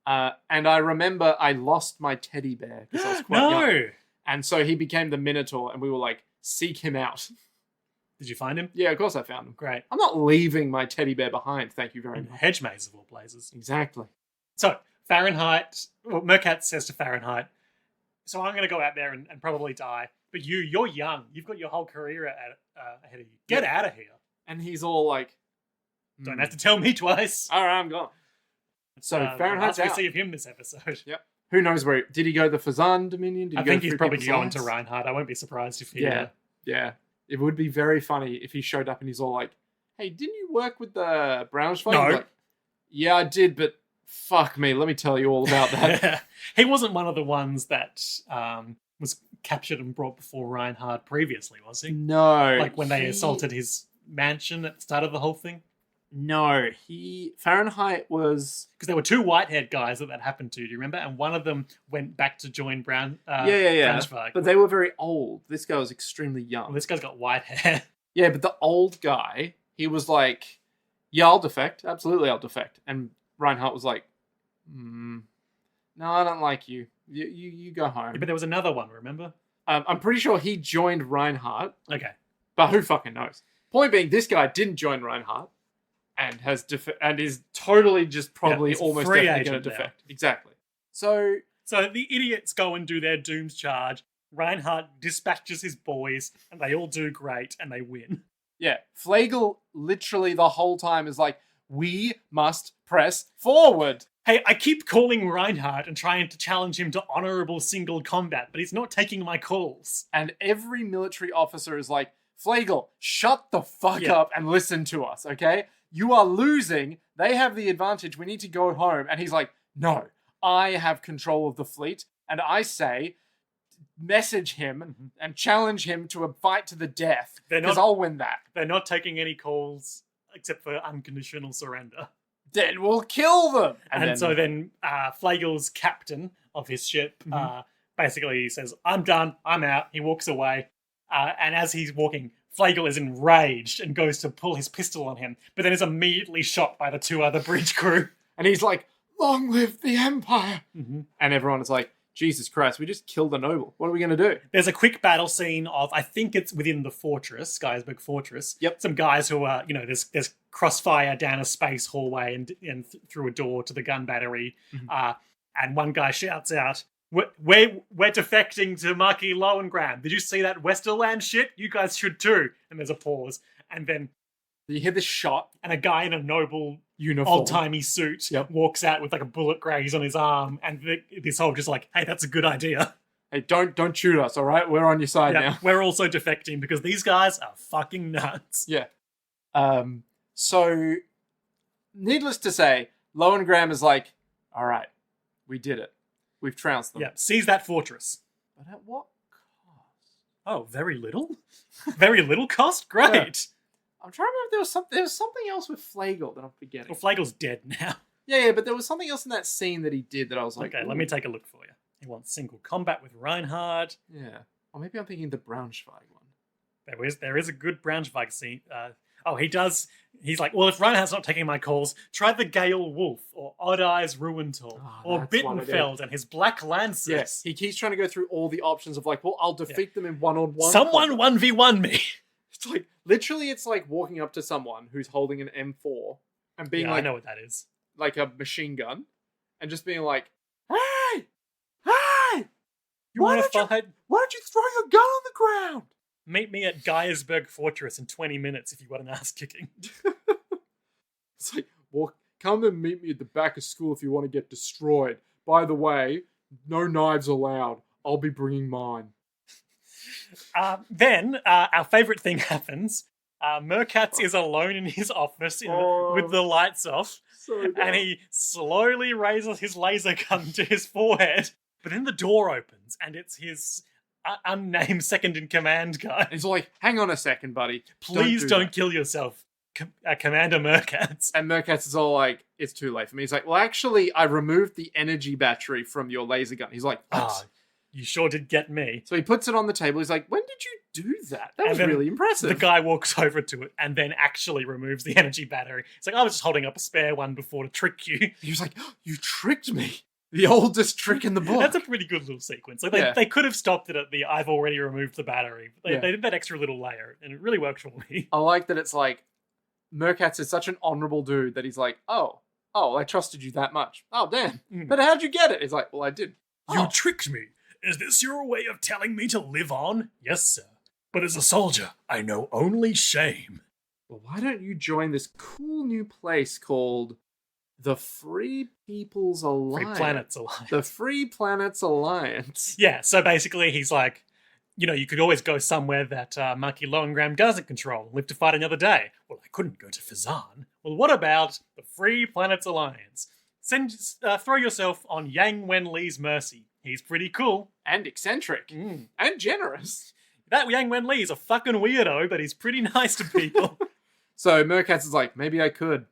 And I remember I lost my teddy bear because I was quite young. And so he became the Minotaur, and we were like, seek him out. Did you find him? Yeah, of course I found him. Great. I'm not leaving my teddy bear behind, thank you very much. Hedge maze of all places. Exactly. So, Merkatz says to Fahrenheit, so I'm going to go out there and probably die, but you're young. You've got your whole career ahead of you. Get out of here. And he's all like... Don't have to tell me twice. All right, I'm gone. So Fahrenheit's out. We see of him this episode. Yep. Who knows where... Did he go to the Fazan Dominion? I think he's probably going to Reinhardt. I won't be surprised if he... Yeah. It would be very funny if he showed up and he's all like, hey, didn't you work with the Braunschweig? No. Like, yeah, I did, but fuck me. Let me tell you all about that. He wasn't one of the ones that was captured and brought before Reinhardt previously, was he? No. Like when they assaulted his mansion at the start of the whole thing? No, Fahrenheit was... Because there were two white-haired guys that happened to, do you remember? And one of them went back to join Yeah. Braunschweig. But they were very old. This guy was extremely young. Well, this guy's got white hair. Yeah, but the old guy, he was like, yeah, I'll defect. Absolutely, I'll defect. And Reinhardt was like, no, I don't like you. You go home. Yeah, but there was another one, remember? I'm pretty sure he joined Reinhardt. Okay. But who fucking knows? Point being, this guy didn't join Reinhardt and is totally just probably almost definitely going to defect. Exactly. So the idiots go and do their Doom's charge. Reinhardt dispatches his boys, and they all do great, and they win. Yeah, Flegel literally the whole time is like, we must press forward. Hey, I keep calling Reinhardt and trying to challenge him to honorable single combat, but he's not taking my calls. And every military officer is like, Flegel, shut the fuck up and listen to us, okay? You are losing. They have the advantage. We need to go home. And he's like, no, I have control of the fleet. And I say, message him and challenge him to a fight to the death, because I'll win that. They're not taking any calls except for unconditional surrender. Then we'll kill them. And so then Flegel's captain of his ship basically says, I'm done, I'm out. He walks away. And as he's walking, Flegel is enraged and goes to pull his pistol on him, but then is immediately shot by the two other bridge crew. And he's like, long live the Empire. And everyone is like, Jesus Christ, we just killed a noble. What are we going to do? There's a quick battle scene of, I think it's within the fortress, Geisberg Fortress. Yep. Some guys who are, there's crossfire down a space hallway and through a door to the gun battery. And one guy shouts out, we're defecting to Marquis Lowengram. Did you see that Westerland shit? You guys should too. And there's a pause. And then you hear this shot, and a guy in a noble uniform, old-timey suit walks out with like a bullet graze on his arm, and this whole just like, hey, that's a good idea. Hey, don't shoot us, all right? We're on your side now. We're also defecting because these guys are fucking nuts. Yeah. So, needless to say, Lowengram is like, all right, we did it. We've trounced them. Yeah, seize that fortress. But at what cost? Oh, very little? Very little cost? Great. Yeah. I'm trying to remember if there was something else with Flegel that I'm forgetting. Well, Flegel's dead now. Yeah, but there was something else in that scene that he did that I was like, okay, let me take a look for you. He wants single combat with Reinhardt. Yeah. Or maybe I'm thinking the Braunschweig one. There is a good Braunschweig scene. He does. He's like, well, if Reinhardt's not taking my calls, try the Gale Wolf or Odd Eyes Ruintal or Bittenfeld and his Black Lancers. Yes, he keeps trying to go through all the options of like, well, I'll defeat them in one-on-one. Someone 1v1 me. It's like, literally, it's like walking up to someone who's holding an M4 and being like, I know what that is. Like a machine gun, and just being like, hey, you want to fight? Why don't you throw your gun on the ground? Meet me at Geisberg Fortress in 20 minutes if you want an ass kicking. It's like, well, come and meet me at the back of school if you want to get destroyed. By the way, no knives allowed. I'll be bringing mine. Then our favourite thing happens. Merkatz is alone in his office with the lights off. And he slowly raises his laser gun to his forehead. But then the door opens and it's his unnamed second-in-command guy. He's like, hang on a second, buddy. Please don't kill yourself, Commander Merkatz. And Merkatz is all like, it's too late for me. He's like, well, actually, I removed the energy battery from your laser gun. He's like, what? You sure did get me. So he puts it on the table. He's like, when did you do that? That was really impressive. The guy walks over to it and then actually removes the energy battery. It's like, I was just holding up a spare one before to trick you. He was like, you tricked me. The oldest trick in the book. That's a pretty good little sequence. Like they could have stopped it at the I've already removed the battery. They did that extra little layer and it really worked for me. I like that it's like, Merkatz is such an honourable dude that he's like, oh, I trusted you that much. Oh, damn. But how'd you get it? He's like, well, I did. You tricked me. Is this your way of telling me to live on? Yes, sir. But as a soldier, I know only shame. Well, why don't you join this cool new place called the Free People's Alliance? Free Planets Alliance. The Free Planets Alliance. Yeah, so basically he's like, you could always go somewhere that Marquis Lowengram doesn't control and live to fight another day. Well, I couldn't go to Fazan. Well, what about the Free Planets Alliance? Throw yourself on Yang Wenli's mercy. He's pretty cool. And eccentric. And generous. That Yang Wenli is a fucking weirdo, but he's pretty nice to people. So Merkatz is like, maybe I could,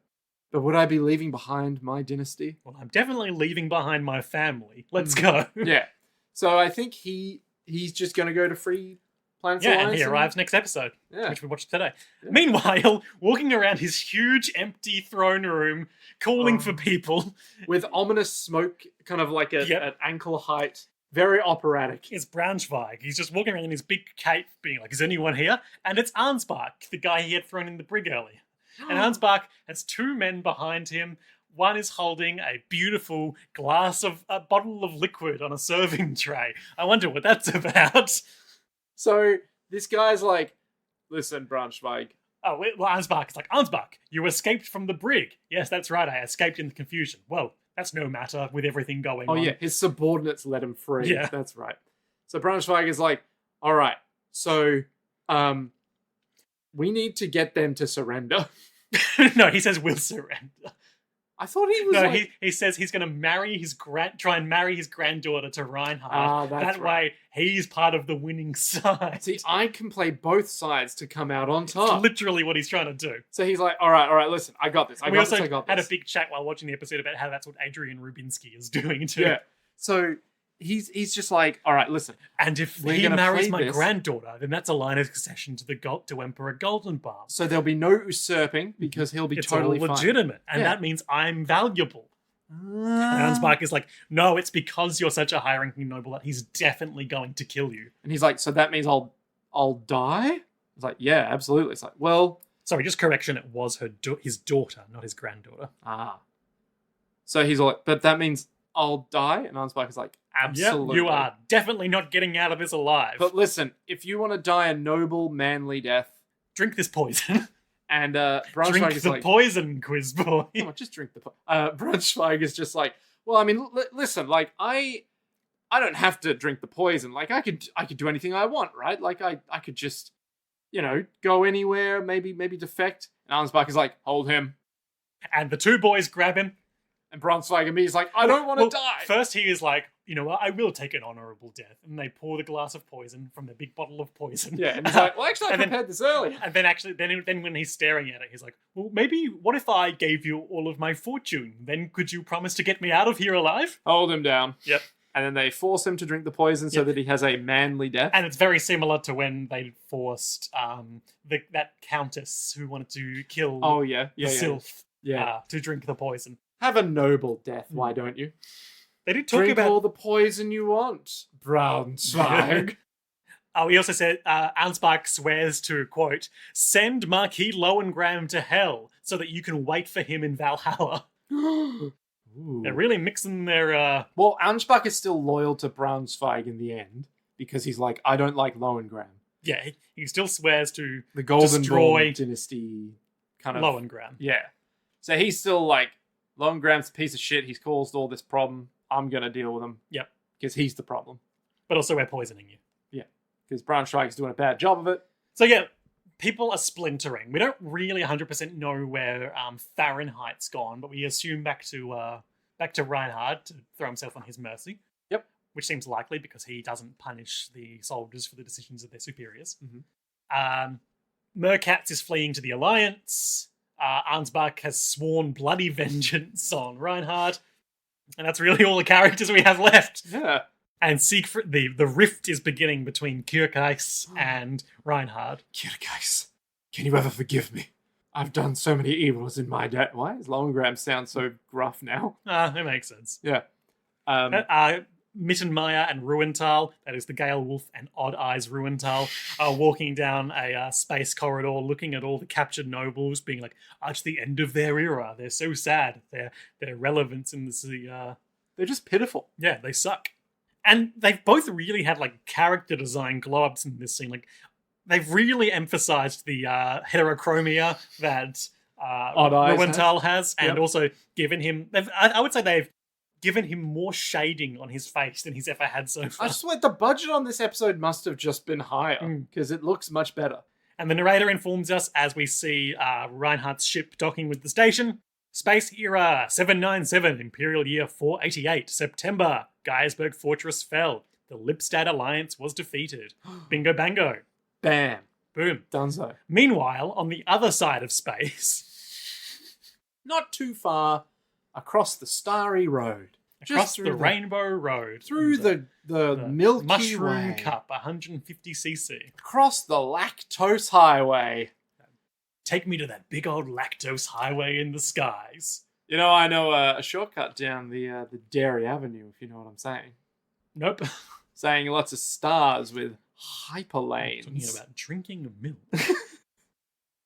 but would I be leaving behind my dynasty? Well, I'm definitely leaving behind my family. Let's go. Yeah. So I think he's just going to go to Free Planets Yeah, Alliance. and he arrives next episode, Yeah. which we watched today. Yeah. Meanwhile, walking around his huge empty throne room, calling for people, with ominous smoke, kind of like Yep. at ankle height. Very operatic. is Braunschweig. He's just walking around in his big cape, being like, "Is anyone here?" And it's Arnsbach, the guy he had thrown in the brig earlier. And Arnsbach has two men behind him. One is holding a beautiful a bottle of liquid on a serving tray. I wonder what that's about. So this guy's like, listen, Braunschweig. Oh, well, Arnsbach is like, "Arnsbach, you escaped from the brig." "Yes, that's right, I escaped in the confusion." "Well, that's no matter with everything going on. Oh, yeah, his subordinates let him free. Yeah. That's right. So Braunschweig is like, all right, so we need to get them to surrender. No, he says we'll surrender. I thought he was No, like... he says he's going to marry try and marry his granddaughter to Reinhardt. That's that right. way, he's part of the winning side. See, I can play both sides to come out on top. It's literally what he's trying to do. So he's like, all right, listen, I got this. I We got also this. had a big chat while watching the episode about how that's what Adrian Rubinsky is doing too. Yeah. So he's just like, all right, listen. And if We're he gonna marries play my this. granddaughter, then that's a line of succession to Emperor Goldenbalm. So there'll be no usurping because he'll be It's totally all legitimate, and Yeah. that means I'm valuable. fine. And Arnsbach is like, "No, it's because you're such a high-ranking noble that he's definitely going to kill you." And he's like, so that means I'll die? It's like, yeah, absolutely. It's like, well, Sorry, just correction. It was his daughter, not his granddaughter. So he's like, but that means I'll die? And Arnsbach is like, absolutely. Yep, you are definitely not getting out of this alive. But listen, if you want to die a noble, manly death, Drink this poison. and Braunschweig Drink is the like, poison, quiz boy. come on, just drink the Braunschweig is just like, well, I mean, listen, like, I don't have to drink the poison. Like, I could do anything I want, right? Like, I could just, go anywhere, maybe defect. And Arnsbach is like, hold him. And the two boys grab him. And Braunschweig and me is like, I don't want to die. First, he is like, "You know what? I will take an honorable death." And they pour the glass of poison from the big bottle of poison. Yeah, and he's like, well, actually, I And then- prepared this earlier. And then when he's staring at it, he's like, "Well, maybe what if I gave you all of my fortune? Then could you promise to get me out of here alive?" Hold him down. Yep. And then they force him to drink the poison so Yep. that he has a manly death. And it's very similar to when they forced that countess who wanted to kill Oh, yeah. the Yeah. sylph Yeah. to drink the poison. Have a noble death, why don't you? They did talk Drink about. all the poison you want, Braunschweig. Oh, he also said Ansbach swears to, quote, "send Marquis Lowengram to hell so that you can wait for him in Valhalla." Ooh. They're really mixing their. Well, Ansbach is still loyal to Braunschweig in the end because he's like, I don't like Lowengram. Yeah, he still swears to The Golden Destroy Dawn dynasty kind of. Lowengram. Yeah. So he's still like, Lowengram's a piece of shit. He's caused all this problem. I'm going to deal with him. Yep. Because he's the problem. But also, we're poisoning you. Because Braunschweig's doing a bad job of it. So, yeah, people are splintering. We don't really 100% know where Fahrenheit's gone, but we assume back to Reinhardt to throw himself on his mercy. Yep. Which seems likely because he doesn't punish the soldiers for the decisions of their superiors. Mhm. Merkatz is fleeing to the Alliance. Arnsbach has sworn bloody vengeance on Reinhardt. And that's really all the characters we have left. Yeah. And Siegfried, the rift is beginning between Kyrkais and Reinhardt. Kyrkais, can you ever forgive me? I've done so many evils in my day. Why does Lowengram sound so gruff now? That makes sense. Yeah. Mittenmeyer and Ruenthal, that is the Gale Wolf and Odd Eyes Ruenthal, are walking down a space corridor looking at all the captured nobles, being like, it's the end of their era. They're so sad. Their relevance in this, They're just pitiful. yeah, they suck. And they've both really had like character design glow-ups in this scene. Like, they've really emphasized the heterochromia that Odd Eyes Ruenthal has, and Yep. also given him. I would say they've given him more shading on his face than he's ever had so far. I swear the budget on this episode must have just been higher because it looks much better. And the narrator informs us as we see Reinhardt's ship docking with the station. Space era 797, Imperial year 488, September. Geiersberg Fortress fell. The Lipstadt Alliance was defeated. Bingo bango. Bam. Boom. Dunzo. Meanwhile, on the other side of space, Not too far across the starry road. across the Rainbow Road, Through the Milky Mushroom Way. Cup, 150cc. Across the Lactose Highway. Take me to that big old lactose highway in the skies. You know, I know a shortcut down the Dairy Avenue, if you know what I'm saying. Nope. Saying lots of stars with hyperlanes. Talking about drinking milk.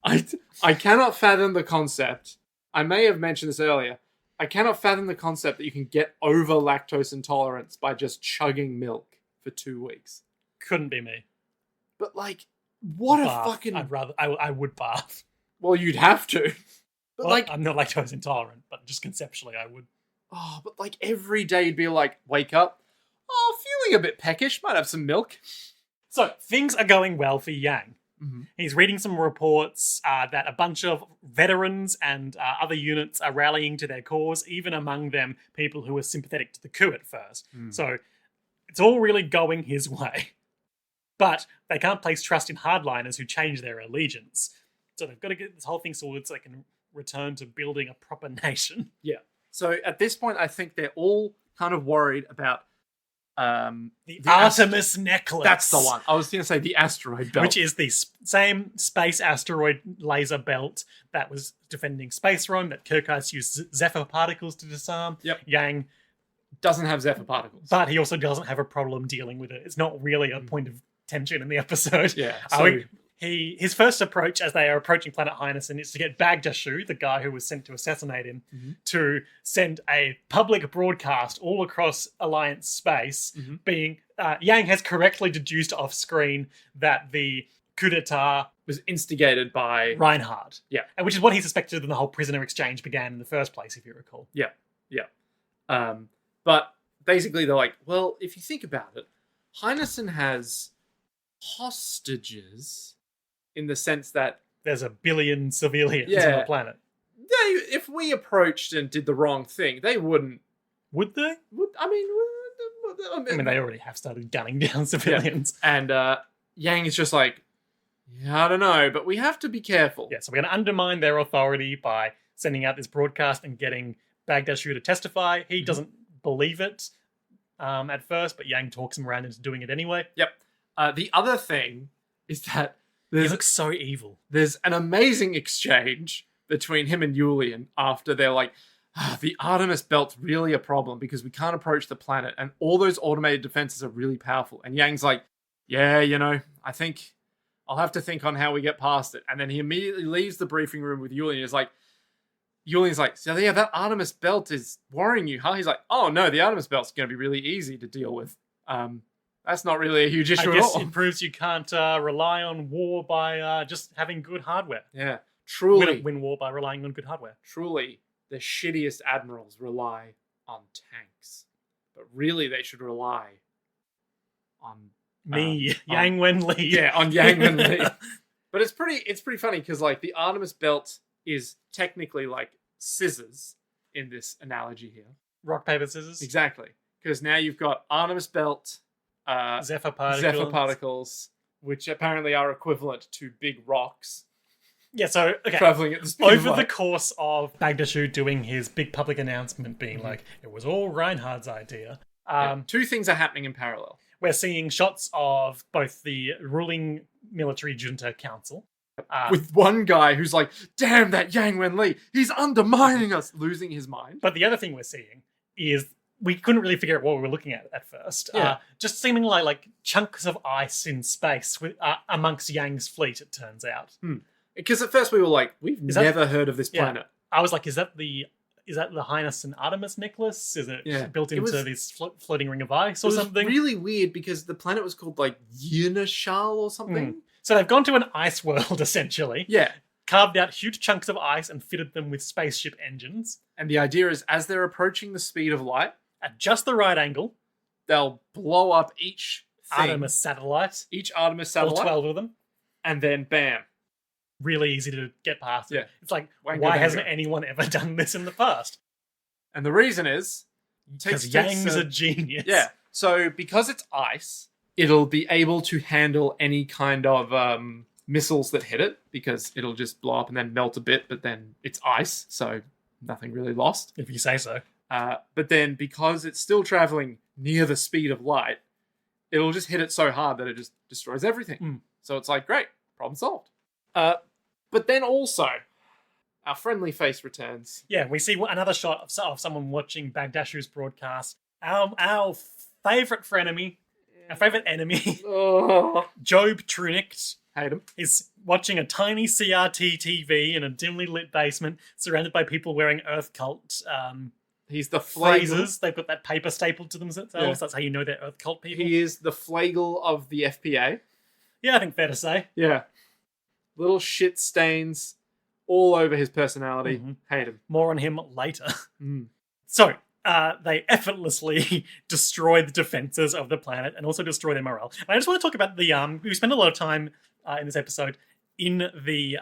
I cannot fathom the concept. I may have mentioned this earlier. I cannot fathom the concept that you can get over lactose intolerance by just chugging milk for 2 weeks. Couldn't be me. But like, what Bath. a fucking... I would bath. Well, you'd have to. But Well, like, I'm not lactose intolerant, but just conceptually I would. oh, but like every day you'd be like, wake up. Oh, feeling a bit peckish. Might have some milk. So, things are going well for Yang. Mm-hmm. He's reading some reports that a bunch of veterans and other units are rallying to their cause, even among them people who were sympathetic to the coup at first. So it's all really going his way. But they can't place trust in hardliners who change their allegiance. So they've got to get this whole thing sorted so they can return to building a proper nation. Yeah. So at this point, I think they're all kind of worried about The Artemis necklace. That's the one. I was going to say the asteroid belt. Which is the same space asteroid laser belt that was defending Space Rome, that Kirkhites used Zephyr particles to disarm. Yep. Yang doesn't have Zephyr particles. But he also doesn't have a problem dealing with it. It's not really a point of tension in the episode. Yeah. So his first approach as they are approaching Planet Highness is to get Bagdashu, the guy who was sent to assassinate him, to send a public broadcast all across Alliance space, being Yang has correctly deduced off screen that the coup d'etat was instigated by Reinhardt. Yeah. And which is what he suspected when the whole prisoner exchange began in the first place, if you recall. Yeah. But basically they're like, well, if you think about it, Heinessen has hostages in the sense that there's a billion civilians on the planet. If we approached and did the wrong thing, they wouldn't. Would they? I mean, they already have started gunning down civilians. Yeah. And Yang is just like, yeah, I don't know, but we have to be careful. Yeah, so we're going to undermine their authority by sending out this broadcast and getting Bagdashu to testify. He doesn't believe it at first, but Yang talks him around into doing it anyway. Yep. The other thing is that he looks so evil. There's an amazing exchange between him and Julian after they're like, the Artemis belt's really a problem because we can't approach the planet and all those automated defenses are really powerful. And Yang's like, yeah, I think I'll have to think on how we get past it. And then he immediately leaves the briefing room with Julian. Julian's like, so yeah, that Artemis belt is worrying you, huh? He's like, oh no, the Artemis belt's going to be really easy to deal with. That's not really a huge issue I guess at all. It proves you can't rely on war by just having good hardware. Yeah, truly. Win war by relying on good hardware. Truly, the shittiest admirals rely on tanks. But really, they should rely on... Yang Wenli. Yeah, on Yang Wenli. But it's pretty funny because like the Artemis belt is technically like scissors in this analogy here. Rock, paper, scissors. Exactly. Because now you've got Artemis belt... Zephyr particles, which apparently are equivalent to big rocks. Yeah, so, okay. Traveling at the speed over of the light. course of Bagdashu doing his big public announcement, being like, it was all Reinhardt's idea. Two things are happening in parallel. We're seeing shots of both the ruling military junta council. With one guy who's like, damn that Yang Wenli, he's undermining us, losing his mind. But the other thing we're seeing is we couldn't really figure out what we were looking at first. Yeah. Just seeming like chunks of ice in space with, amongst Yang's fleet, it turns out. Because at first we were like, we've never heard of this planet. I was like, is that the Highness and Artemis necklace? Is it built into this floating ring of ice or something? It was really weird because the planet was called like Yunashal or something. So they've gone to an ice world, essentially. Yeah. Carved out huge chunks of ice and fitted them with spaceship engines. And the idea is as they're approaching the speed of light, at just the right angle, they'll blow up each thing, Artemis satellite. Each Artemis satellite. All 12 of them. And then bam. Really easy to get past. Yeah. It's like, why hasn't anyone ever done this in the past? And the reason is... Because Yang's a genius. Yeah. So because it's ice, it'll be able to handle any kind of missiles that hit it, because it'll just blow up and then melt a bit, but then it's ice, so nothing really lost. If you say so. But then because it's still traveling near the speed of light, it'll just hit it so hard that it just destroys everything. So it's like, great, problem solved. But then also, our friendly face returns. Yeah, we see another shot of someone watching Bagdashu's broadcast. Our favourite frenemy, our favourite enemy, Job Trunicht, Hate him. is watching a tiny CRT TV in a dimly lit basement, surrounded by people wearing Earth Cult He's the flagel. phrases. They've got that paper stapled to themselves. Yeah. That's how you know they're Earth Cult people. He is the flagel of the FPA. Yeah, I think fair to say. Yeah. Little shit stains all over his personality. Hate him. More on him later. So, they effortlessly destroy the defenses of the planet and also destroy their morale. And I just want to talk about we spend a lot of time in this episode in the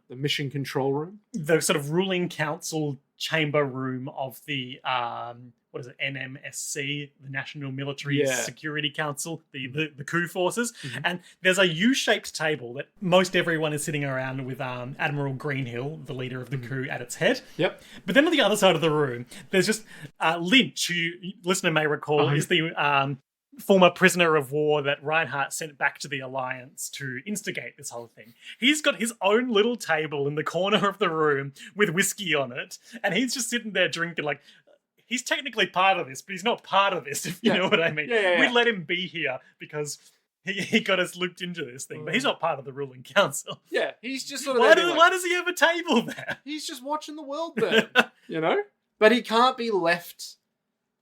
mission control room. The sort of ruling council chamber room of the NMSC, the National Military Security Council, the coup forces. And there's a U-shaped table that most everyone is sitting around with Admiral Greenhill, the leader of the coup, at its head. Yep. But then on the other side of the room, there's just Lynch, who listener may recall is the former prisoner of war that Reinhardt sent back to the Alliance to instigate this whole thing. He's got his own little table in the corner of the room with whiskey on it, and he's just sitting there drinking like... He's technically part of this, but he's not part of this, if you know what I mean. We let him be here because he got us looped into this thing, but he's not part of the ruling council. Yeah, he's just sort of... Why does he have a table there? He's just watching the world burn, you know? But he can't be left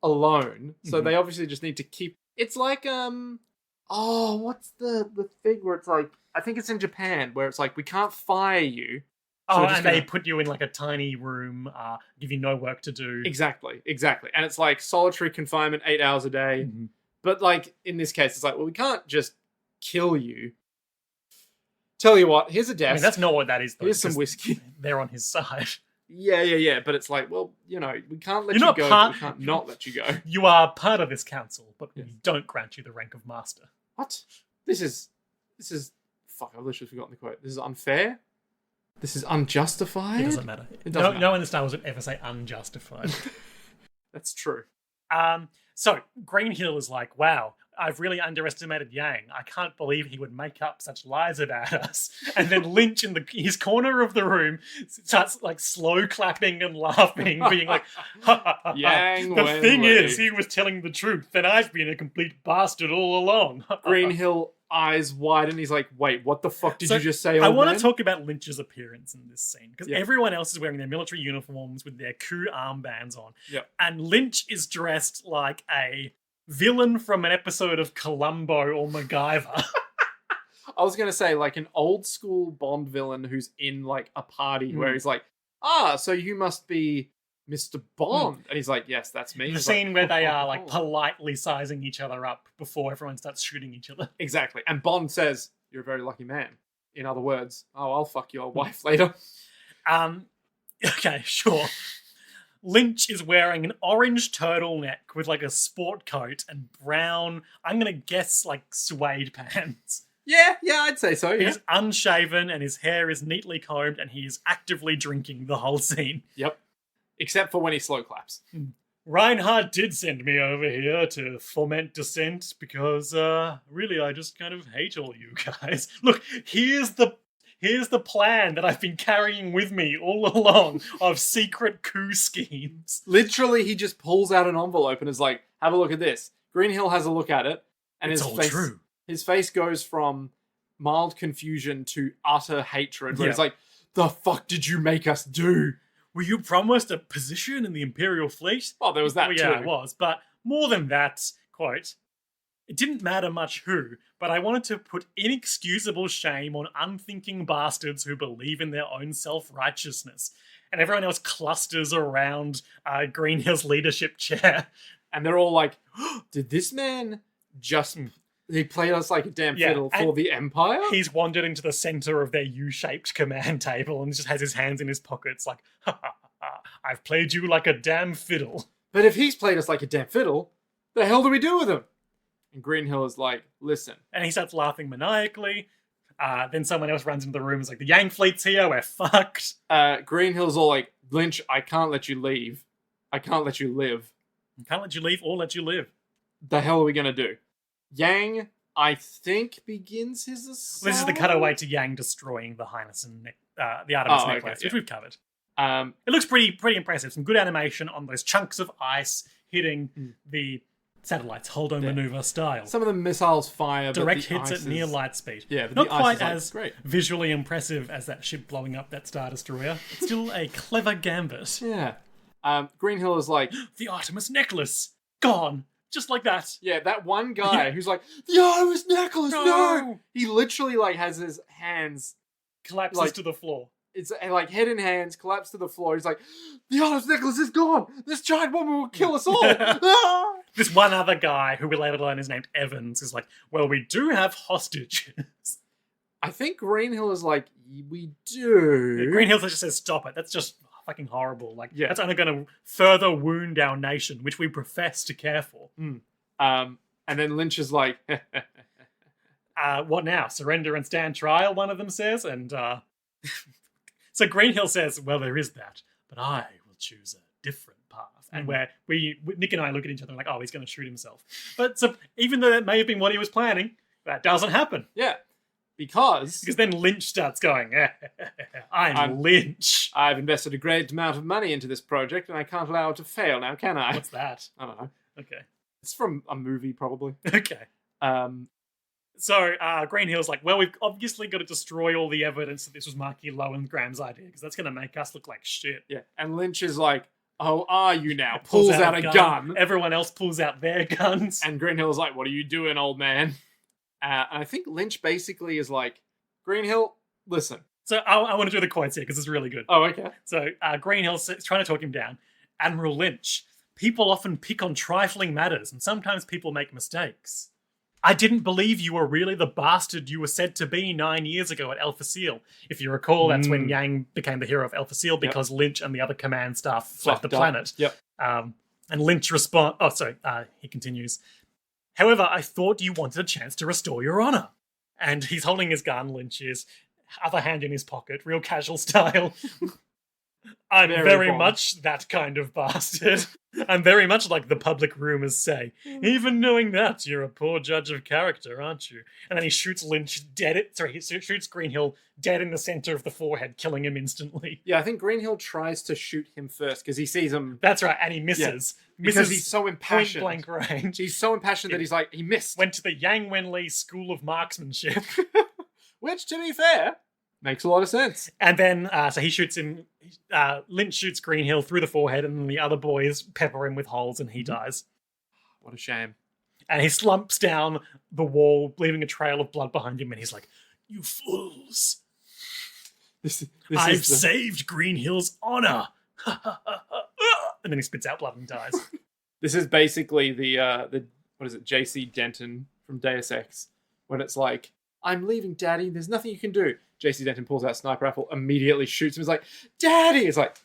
alone, so they obviously just need to keep... It's like, what's the thing where it's like... I think it's in Japan, where it's like, we can't fire you. So and they put you in like a tiny room, give you no work to do. Exactly. And it's like solitary confinement, 8 hours a day. But like in this case, it's like, well, we can't just kill you. Tell you what, here's a desk. I mean, that's not what that is, though. Here's some whiskey. They're on his side. Yeah. But it's like, well, you know, we can't let you go. We can't not let you go. You are part of this council, but we don't grant you the rank of master. What? This is... Fuck, I've literally forgotten the quote. This is unfair? This is unjustified? It doesn't matter. Matter. No one in the Star Wars would ever say unjustified. That's true. So Greenhill is like, wow, I've really underestimated Yang. I can't believe he would make up such lies about us. And then Lynch in his corner of the room starts like slow clapping and laughing, being like, ha ha ha. Yang The thing is, he was telling the truth, and I've been a complete bastard all along. Greenhill eyes wide, and he's like, wait, what the fuck did you just say? I want to talk about Lynch's appearance in this scene, because everyone else is wearing their military uniforms with their coup armbands on. And Lynch is dressed like a villain from an episode of Columbo or MacGyver. I was going to say, like an old school Bond villain who's in like a party where he's like, so you must be Mr. Bond. And he's like, yes, that's me. The scene where they are like politely sizing each other up before everyone starts shooting each other. Exactly. And Bond says, you're a very lucky man. In other words, I'll fuck your wife later. Okay, sure. Lynch is wearing an orange turtleneck with like a sport coat and brown, I'm going to guess like suede pants. Yeah, I'd say so. He's unshaven and his hair is neatly combed and he is actively drinking the whole scene. Yep. Except for when he slow claps. Reinhardt did send me over here to foment dissent because, really, I just kind of hate all you guys. Look, here's the plan that I've been carrying with me all along of secret coup schemes. Literally, he just pulls out an envelope and is like, have a look at this. Greenhill has a look at it, and his face goes from mild confusion to utter hatred, where he's like, the fuck did you make us do? Were you promised a position in the Imperial fleet? Well, there was that too. Yeah, it was. But more than that, quote, it didn't matter much who, but I wanted to put inexcusable shame on unthinking bastards who believe in their own self-righteousness. And everyone else clusters around Greenhill's leadership chair. And they're all like, did this man just... He played us like a damn fiddle for the Empire? He's wandered into the center of their U-shaped command table and just has his hands in his pockets like, ha ha ha, I've played you like a damn fiddle. But if he's played us like a damn fiddle, the hell do we do with him? And Greenhill is like, listen. And he starts laughing maniacally. Then someone else runs into the room and is like, the Yang fleet's here, we're fucked. Greenhill's all like, Lynch, I can't let you leave. I can't let you live. I can't let you leave or let you live. The hell are we going to do? Yang, I think, begins his assault. This is the cutaway to Yang destroying the Highness and the Artemis necklace, which we've covered. It looks pretty impressive. Some good animation on those chunks of ice hitting the satellites, hold on maneuver style. Some of the missiles fire, direct hits at near light speed. Yeah, but not quite as visually impressive as that ship blowing up that Star Destroyer. It's still a clever gambit. Yeah. Greenhill is like, the Artemis necklace gone, just like that. Yeah, that one guy who's like, the Artemis necklace, no! He literally like has his hands collapses to the floor. It's like head in hands, collapse to the floor. He's like, the Artemis necklace is gone. This giant woman will kill us all. This one other guy who we later learn is named Evans is like, well, we do have hostages. I think Greenhill is like, we do. Yeah, Greenhill just says, stop it. That's just fucking horrible. Like, that's only going to further wound our nation, which we profess to care for. And then Lynch is like, what now? Surrender and stand trial, one of them says. And so Greenhill says, well, there is that, but I will choose a different path. And where Nick and I look at each other and like, oh, he's going to shoot himself. But so even though that may have been what he was planning, that doesn't happen. Yeah. Because then Lynch starts going, I'm Lynch. I've invested a great amount of money into this project and I can't allow it to fail now, can I? What's that? I don't know. Okay. It's from a movie, probably. Okay. So Greenhill's like, well, we've obviously got to destroy all the evidence that this was Marky Lowe and Graham's idea, because that's going to make us look like shit. Yeah. And Lynch is like, oh, are you now? Pulls out a gun. Everyone else pulls out their guns. And Greenhill's like, what are you doing, old man? And I think Lynch basically is like, Greenhill, listen. So I want to do the quotes here because it's really good. Oh, okay. So Greenhill's trying to talk him down. Admiral Lynch, people often pick on trifling matters and sometimes people make mistakes. I didn't believe you were really the bastard you were said to be 9 years ago at Alpha Seal. If you recall, that's when Yang became the hero of Alpha Seal because Lynch and the other command staff left the planet. Yep. And Lynch he continues. However, I thought you wanted a chance to restore your honor. And he's holding his gun, Lynch is, other hand in his pocket, real casual style. I'm very much that kind of bastard. I'm very much like the public rumors say. Even knowing that, you're a poor judge of character, aren't you? And then he shoots he shoots Greenhill dead in the center of the forehead, killing him instantly. Yeah, I think Greenhill tries to shoot him first because he sees him. That's right, and he misses. Yeah. Because he's so impassioned. Point blank range. He's so impassioned that he's like, he missed. Went to the Yang Wenli School of Marksmanship. Which, to be fair, makes a lot of sense. And then, so he shoots him. Lynch shoots Greenhill through the forehead, and then the other boys pepper him with holes, and he dies. What a shame. And he slumps down the wall, leaving a trail of blood behind him, and he's like, "You fools! I've saved Greenhill's honor!" And then he spits out blood and dies. This is basically the what is it, J.C. Denton from Deus Ex, when it's like, I'm leaving, Daddy. There's nothing you can do. J.C. Denton pulls out a sniper rifle, immediately shoots him. He's like, Daddy! It's like,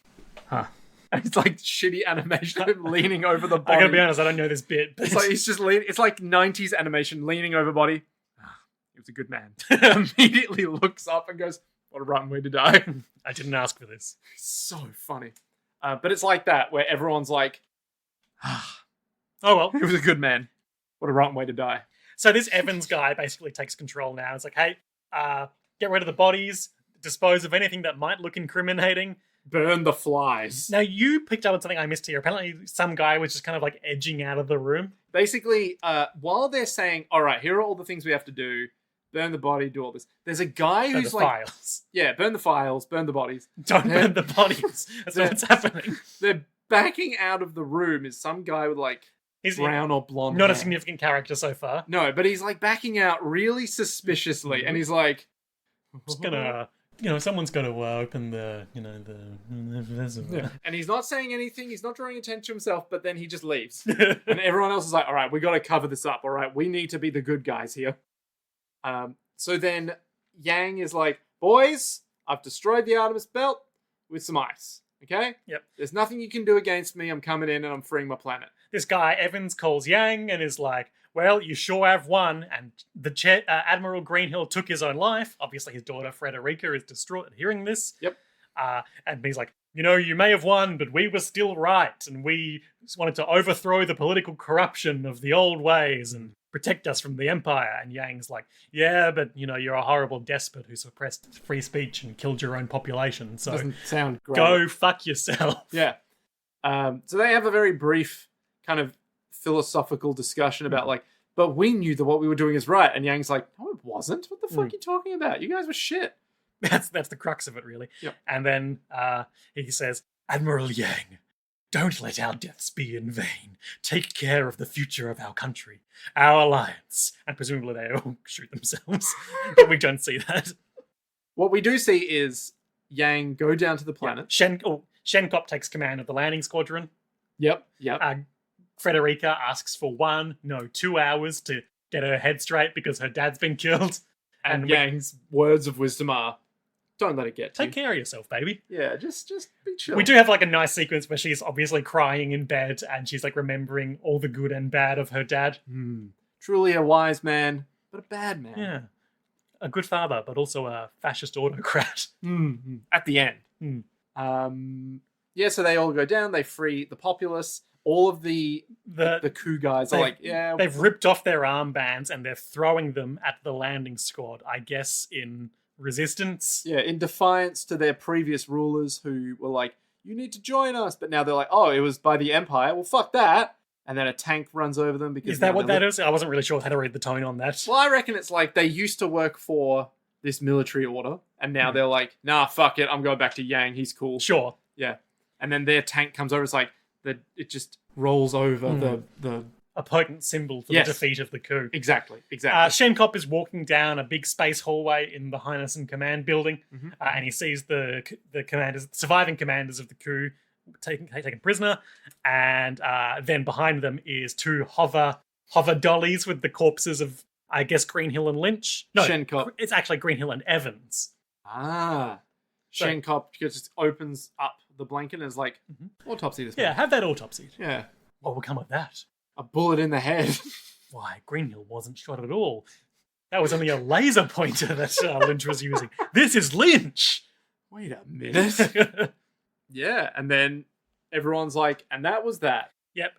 huh. And it's like shitty animation of him leaning over the body. I gotta be honest, I don't know this bit. It's like he's just leaning. It's like 90s animation, leaning over body. He was a good man. Immediately looks up and goes, what a rotten way to die. I didn't ask for this. It's so funny. But it's like that, where everyone's like, oh well. He was a good man. What a rotten way to die. So this Evans guy basically takes control now. It's like, hey, get rid of the bodies, dispose of anything that might look incriminating. Burn the flies. Now, you picked up on something I missed here. Apparently, some guy was just kind of like edging out of the room. Basically, while they're saying, all right, here are all the things we have to do, burn the body, do all this, there's a guy who's like... files. Yeah, burn the files, burn the bodies. Don't burn the bodies. That's what's happening. They're backing out of the room is some guy with like brown or blonde Not hair. a significant character so far. No, but he's like backing out really suspiciously, and he's like... I'm just gonna... someone's got to open the, Yeah. And he's not saying anything. He's not drawing attention to himself, but then he just leaves. And everyone else is like, all right, we got to cover this up. All right, we need to be the good guys here. So then Yang is like, boys, I've destroyed the Artemis belt with some ice. Okay? Yep. There's nothing you can do against me. I'm coming in and I'm freeing my planet. This guy, Evans, calls Yang and is like, well, you sure have won. And Admiral Greenhill took his own life. Obviously, his daughter Frederica is distraught at hearing this. Yep. And he's like, you may have won, but we were still right. And we wanted to overthrow the political corruption of the old ways and protect us from the Empire. And Yang's like, yeah, but, you're a horrible despot who suppressed free speech and killed your own population. So doesn't sound great. Go fuck yourself. Yeah. So they have a very brief kind of philosophical discussion about but we knew that what we were doing is right. And Yang's like, no, it wasn't. What the fuck are you talking about? You guys were shit. That's the crux of it, really. Yep. And then he says, Admiral Yang, don't let our deaths be in vain. Take care of the future of our country, our alliance. And presumably they all shoot themselves. But we don't see that. What we do see is Yang go down to the planet. Shenkop takes command of the landing squadron. Yep. Frederica asks for 2 hours to get her head straight because her dad's been killed. And Yang's words of wisdom are, don't let it get to you. Take care of yourself, baby. Yeah, just be chill. We do have a nice sequence where she's obviously crying in bed and she's remembering all the good and bad of her dad. Truly a wise man, but a bad man. Yeah. A good father, but also a fascist autocrat. At the end. So they all go down, they free the populace. All of the coup guys are they've ripped off their armbands and they're throwing them at the landing squad, I guess in resistance. Yeah, in defiance to their previous rulers who were like, you need to join us. But now they're like, oh, it was by the Empire. Well, fuck that. And then a tank runs over them because... Is that what that is? I wasn't really sure how to read the tone on that. Well, I reckon it's they used to work for this military order and now they're like, nah, fuck it. I'm going back to Yang. He's cool. Sure. Yeah. And then their tank comes over. It's it just rolls over the a potent symbol for the defeat of the coup. Exactly. Shenkop is walking down a big space hallway in the Highness Command building, and he sees the surviving commanders of the coup taken prisoner, and then behind them is 2 hover dollies with the corpses of, I guess, Greenhill and Lynch. No, Shenkop. It's actually Greenhill and Evans. Shenkop just opens up the blanket and is like, autopsy this man. Yeah, have that autopsied. Yeah. What will come of that? A bullet in the head. Why, Greenhill wasn't shot at all. That was only a laser pointer that Lynch was using. This is Lynch! Wait a minute. Yeah, and then everyone's like, and that was that. Yep,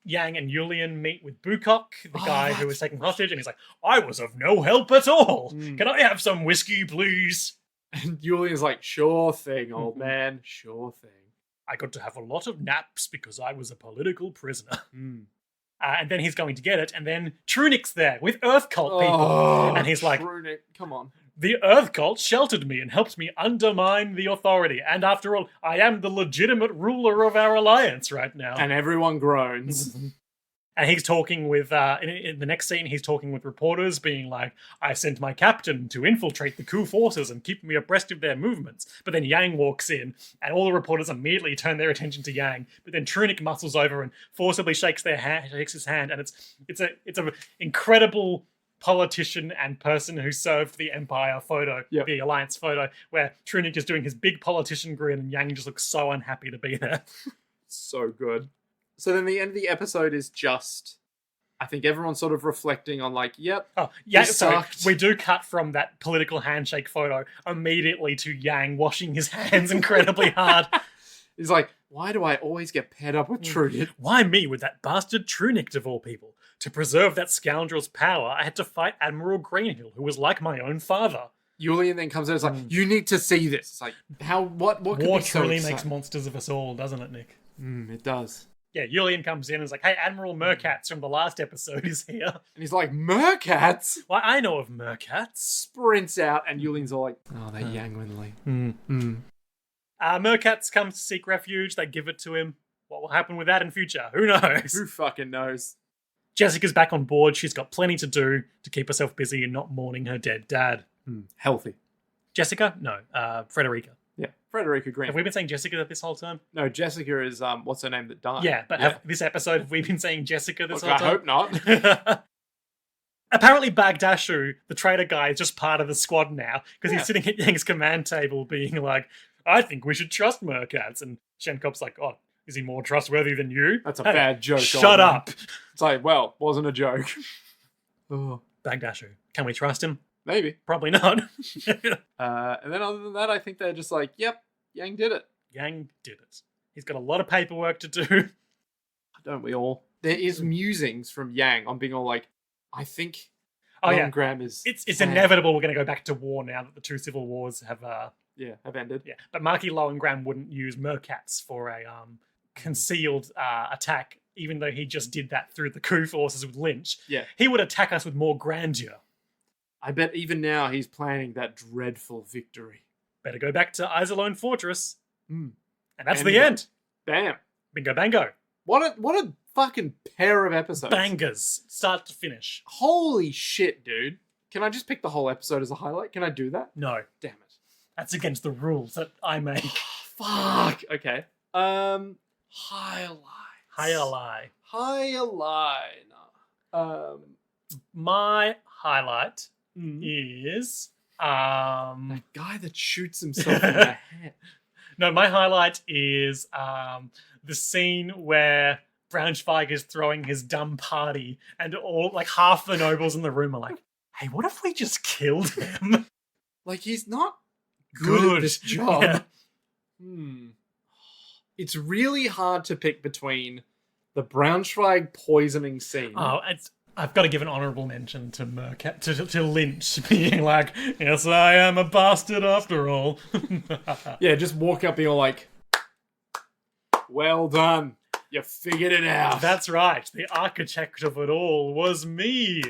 Yang and Yulian meet with Bukok, the guy who was taken hostage, and he's like, I was of no help at all. Can I have some whiskey, please? And Yulian's like, sure thing, old man, sure thing. I got to have a lot of naps because I was a political prisoner. And then he's going to get it, and then Trunik's there with Earth Cult people. And he's like, Trunik, come on. The Earth Cult sheltered me and helped me undermine the authority. And after all, I am the legitimate ruler of our alliance right now. And everyone groans. And he's talking with, in the next scene, he's talking with reporters being like, I sent my captain to infiltrate the coup forces and keep me abreast of their movements. But then Yang walks in and all the reporters immediately turn their attention to Yang. But then Trunik muscles over and forcibly shakes his hand. And it's an incredible politician and person who served the Empire photo, the Alliance photo, where Trunik is doing his big politician grin and Yang just looks so unhappy to be there. So good. So then the end of the episode is just, I think everyone's sort of reflecting on so we do cut from that political handshake photo immediately to Yang washing his hands incredibly hard. He's like, why do I always get paired up with Trunik? Why me with that bastard Trunik of all people? To preserve that scoundrel's power, I had to fight Admiral Greenhill, who was like my own father. Yulian then comes in and is like, you need to see this. It's like, what could War be so truly exciting? makes monsters of us all, doesn't it, Nick? It does. Yeah, Yulian comes in and is like, hey, Admiral Merkatz from the last episode is here. And he's like, Merkatz? Why, I know of Merkatz. Sprints out, and Yulian's all like, oh, that Yang Winley. Merkatz comes to seek refuge. They give it to him. What will happen with that in future? Who knows? Who fucking knows? Jessica's back on board. She's got plenty to do to keep herself busy and not mourning her dead dad. Healthy. Jessica? No, Frederica. Yeah, Frederica Green. Have we been saying Jessica this whole time? No, Jessica is, what's her name that died? Yeah, but this episode, have we been saying Jessica this whole time? I hope not. Apparently Bagdashu, the traitor guy, is just part of the squad now, because he's sitting at Yang's command table being like, I think we should trust Merkatz. And Shenkop's like, oh, Is he more trustworthy than you? That's a bad joke. Shut up. It's like, well, wasn't a joke. Oh. Bagdashu. Can we trust him? Maybe. Probably not. And then other than that, I think they're just like, yep, Yang did it. Yang did it. He's got a lot of paperwork to do. Don't we all? There is musings from Yang on being all like, I think Graham is... It's inevitable we're going to go back to war now that the two civil wars have ended. Yeah, but Marky Lowengram wouldn't use Mercats for a concealed attack, even though he just did that through the coup forces with Lynch. Yeah. He would attack us with more grandeur. I bet even now he's planning that dreadful victory. Better go back to Isolone Fortress. Mm. And that's the end. Bam. Bingo bango. What a fucking pair of episodes. Bangers. Start to finish. Holy shit, dude. Can I just pick the whole episode as a highlight? Can I do that? No. Damn it. That's against the rules that I make. Fuck. Okay. Highlights. My highlight is that guy that shoots himself in the head. No, my highlight is the scene where Braunschweig is throwing his dumb party and all like half the nobles in the room are like, hey, what if we just killed him? Like, he's not good at this job. Yeah. It's really hard to pick between the Braunschweig poisoning scene. Oh, I've got to give an honourable mention to to Lynch being like, yes, I am a bastard after all. Yeah, just walk up being all like, well done. You figured it out. That's right. The architect of it all was me.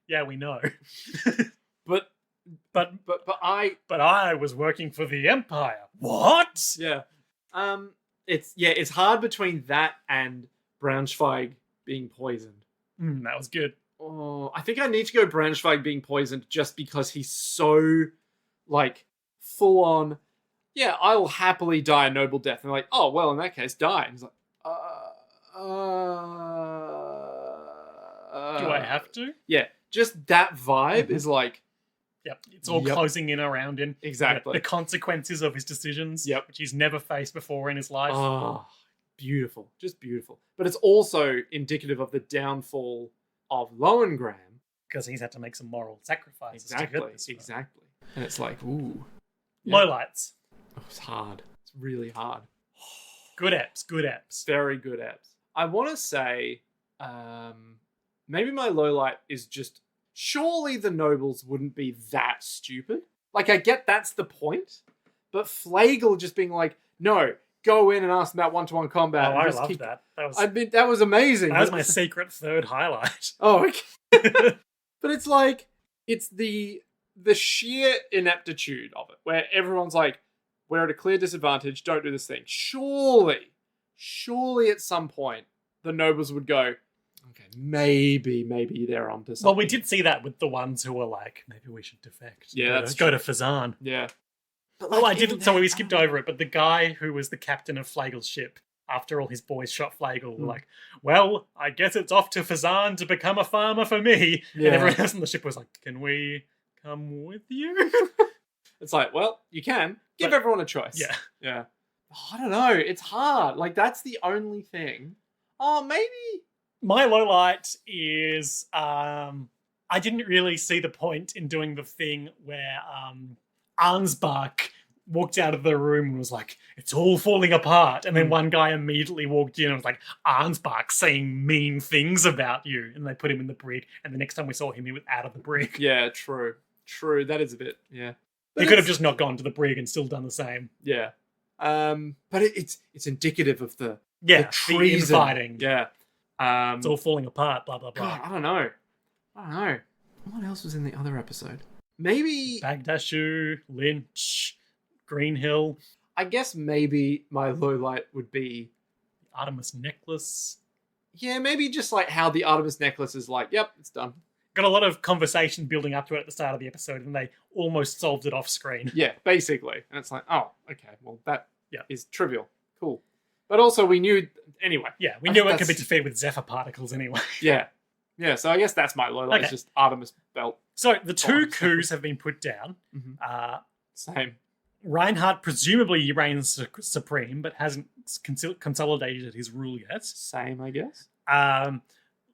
Yeah, we know. But I was working for the Empire. What? Yeah. It's hard between that and Braunschweig being poisoned. That was good. Oh, I think I need to go Braunschweig being poisoned just because he's so, like, full on, yeah, I will happily die a noble death. And they're like, oh, well, in that case, die. And he's like, do I have to? Yeah, just that vibe is like... Yep, it's all closing in around him. Exactly. The consequences of his decisions, which he's never faced before in his life. Oh, beautiful. Just beautiful. But it's also indicative of the downfall of Lowengram. Because he's had to make some moral sacrifices. Exactly. And it's like, ooh. Lowlights. Oh, it's hard. It's really hard. Good apps. Very good apps. I want to say, maybe my lowlight is just, surely the nobles wouldn't be that stupid. Like, I get that's the point, but Flagle just being like, no, go in and ask them about one-to-one combat. Oh, I loved that. That was amazing. That was my secret third highlight. Oh, okay. But it's like, it's the sheer ineptitude of it, where everyone's like, we're at a clear disadvantage, don't do this thing. Surely at some point, the nobles would go, okay, maybe they're onto something. Well, we did see that with the ones who were like, maybe we should defect. Yeah, go to Fazan. Yeah. But like, I didn't. So we skipped over it. But the guy who was the captain of Flagle's ship, after all his boys shot Flagle, were like, well, I guess it's off to Fazan to become a farmer for me. Yeah. And everyone else on the ship was like, can we come with you? It's like, well, you can. Give everyone a choice. Yeah. Oh, I don't know. It's hard. Like, that's the only thing. Oh, maybe... My lowlight is I didn't really see the point in doing the thing where Arnsbach walked out of the room and was like, it's all falling apart. And then one guy immediately walked in and was like, Arnsbach saying mean things about you. And they put him in the brig. And the next time we saw him, he was out of the brig. Yeah, true. That is a bit, yeah. But he could have just not gone to the brig and still done the same. Yeah. But it's indicative of the treason. The infighting. Yeah. It's all falling apart, blah, blah, blah. God, I don't know. What else was in the other episode? Maybe... Bagdashu, Lynch, Greenhill. I guess maybe my lowlight would be... The Artemis necklace. Yeah, maybe just like how the Artemis necklace is like, yep, it's done. Got a lot of conversation building up to it at the start of the episode, and they almost solved it off screen. Yeah, basically. And it's like, oh, okay, well, that is trivial. Cool. But also we knew... Anyway. Yeah, we knew it could be defeated with Zephyr particles anyway. Yeah. Yeah, so I guess that's my lowlight. It's just Artemis belt. So the two coups have been put down. Same. Reinhardt presumably reigns supreme, but hasn't consolidated his rule yet. Same, I guess.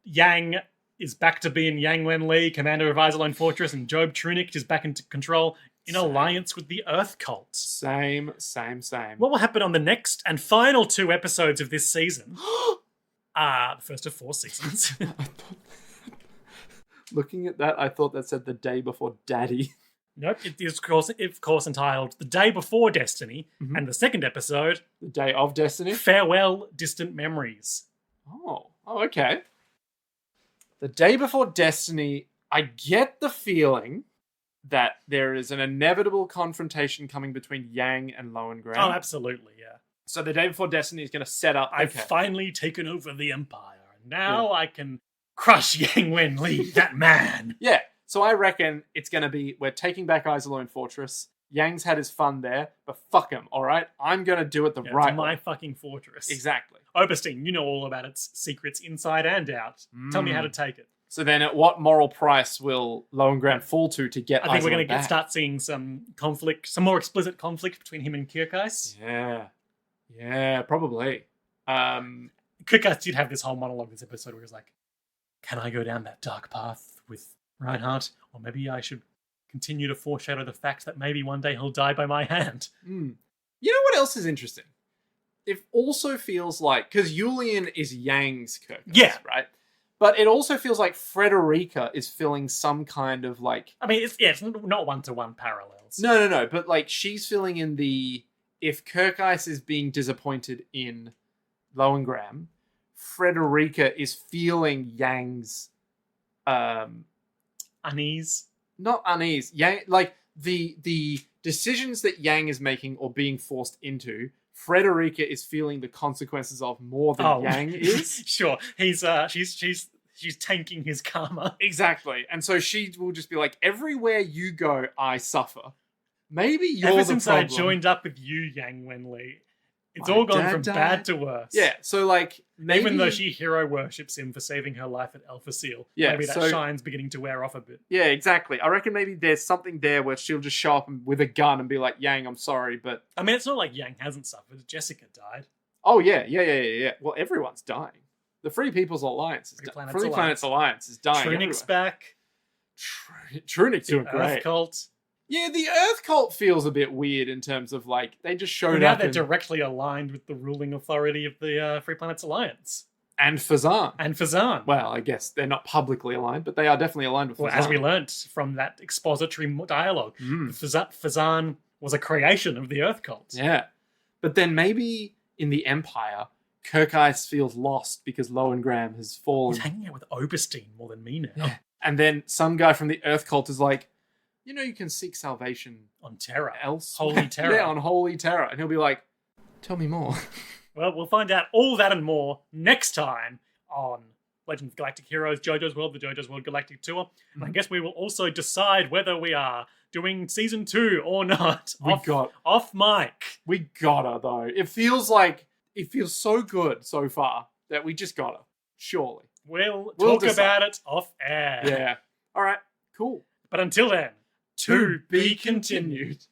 Yang is back to being Yang Wenli, commander of Isolone Fortress, and Job Trunic is back into control in alliance with the Earth Cult. Same. What will happen on the next and final 2 episodes of this season? The first of 4 seasons. Looking at that, I thought that said the day before Daddy. Nope, it is of course entitled The Day Before Destiny, and the second episode, The Day of Destiny. Farewell Distant Memories. Oh, okay. The Day Before Destiny, I get the feeling that there is an inevitable confrontation coming between Yang and Lowengram. Oh, absolutely, yeah. So the Day Before Destiny is going to set up... I've finally taken over the Empire. Now I can crush Yang Wenli, that man. Yeah, so I reckon it's going to be, we're taking back Isolone Fortress. Yang's had his fun there, but fuck him, all right? I'm going to do it the right it's my way. fucking fortress. Exactly. Oberstein, you know all about its secrets inside and out. Tell me how to take it. So then at what moral price will Lowengram fall to get I think Isolone we're going to back? start seeing some conflict, some more explicit conflict between him and Kyrkais. Yeah, probably. Kyrkais did have this whole monologue this episode where he was like, can I go down that dark path with Reinhardt? Or maybe I should continue to foreshadow the fact that maybe one day he'll die by my hand. You know what else is interesting? It also feels like, because Julian is Yang's Kyrkais, right? But it also feels like Frederica is filling some kind of like... I mean, it's not one-to-one parallels. No. But like she's filling in the... If Kyrkais is being disappointed in Lowengram, Frederica is feeling Yang's... unease? Not unease. Yang, like the decisions that Yang is making or being forced into... Frederica is feeling the consequences of more than Yang is. Sure. She's tanking his karma. Exactly. And so she will just be like, everywhere you go, I suffer. Maybe you're Ever the since problem. I joined up with you, Yang Wenli, it's all gone from bad to worse. Yeah, so like... Maybe... Even though she hero worships him for saving her life at Alpha Seal. Yeah, maybe that shine's beginning to wear off a bit. Yeah, exactly. I reckon maybe there's something there where she'll just show up with a gun and be like, Yang, I'm sorry, but... I mean, it's not like Yang hasn't suffered. Jessica died. Oh, yeah. Well, everyone's dying. The Free People's Alliance is dying. Free Planets Alliance is dying. Trunic's back. Trunic's doing great. Earth Cult. Yeah, the Earth Cult feels a bit weird in terms of, like, they just showed now up they're directly aligned with the ruling authority of the Free Planets Alliance. And Fazan. Well, I guess they're not publicly aligned, but they are definitely aligned with Fazan. Well, as we learnt from that expository dialogue, Fazan was a creation of the Earth Cult. Yeah. But then maybe in the Empire, Kyrkais feels lost because Lowengram has fallen. He's hanging out with Oberstein more than me now. Yeah. And then some guy from the Earth Cult is like, you know, you can seek salvation on Terra. Holy Terra. Yeah, on Holy Terra. And he'll be like, tell me more. Well, we'll find out all that and more next time on Legend of Galactic Heroes, JoJo's World, the JoJo's World Galactic Tour. And I guess we will also decide whether we are doing Season 2 or not. Off mic. We gotta, though. It feels so good so far that we just gotta. Surely. We'll talk about it off air. Yeah. All right. Cool. But until then, to be continued.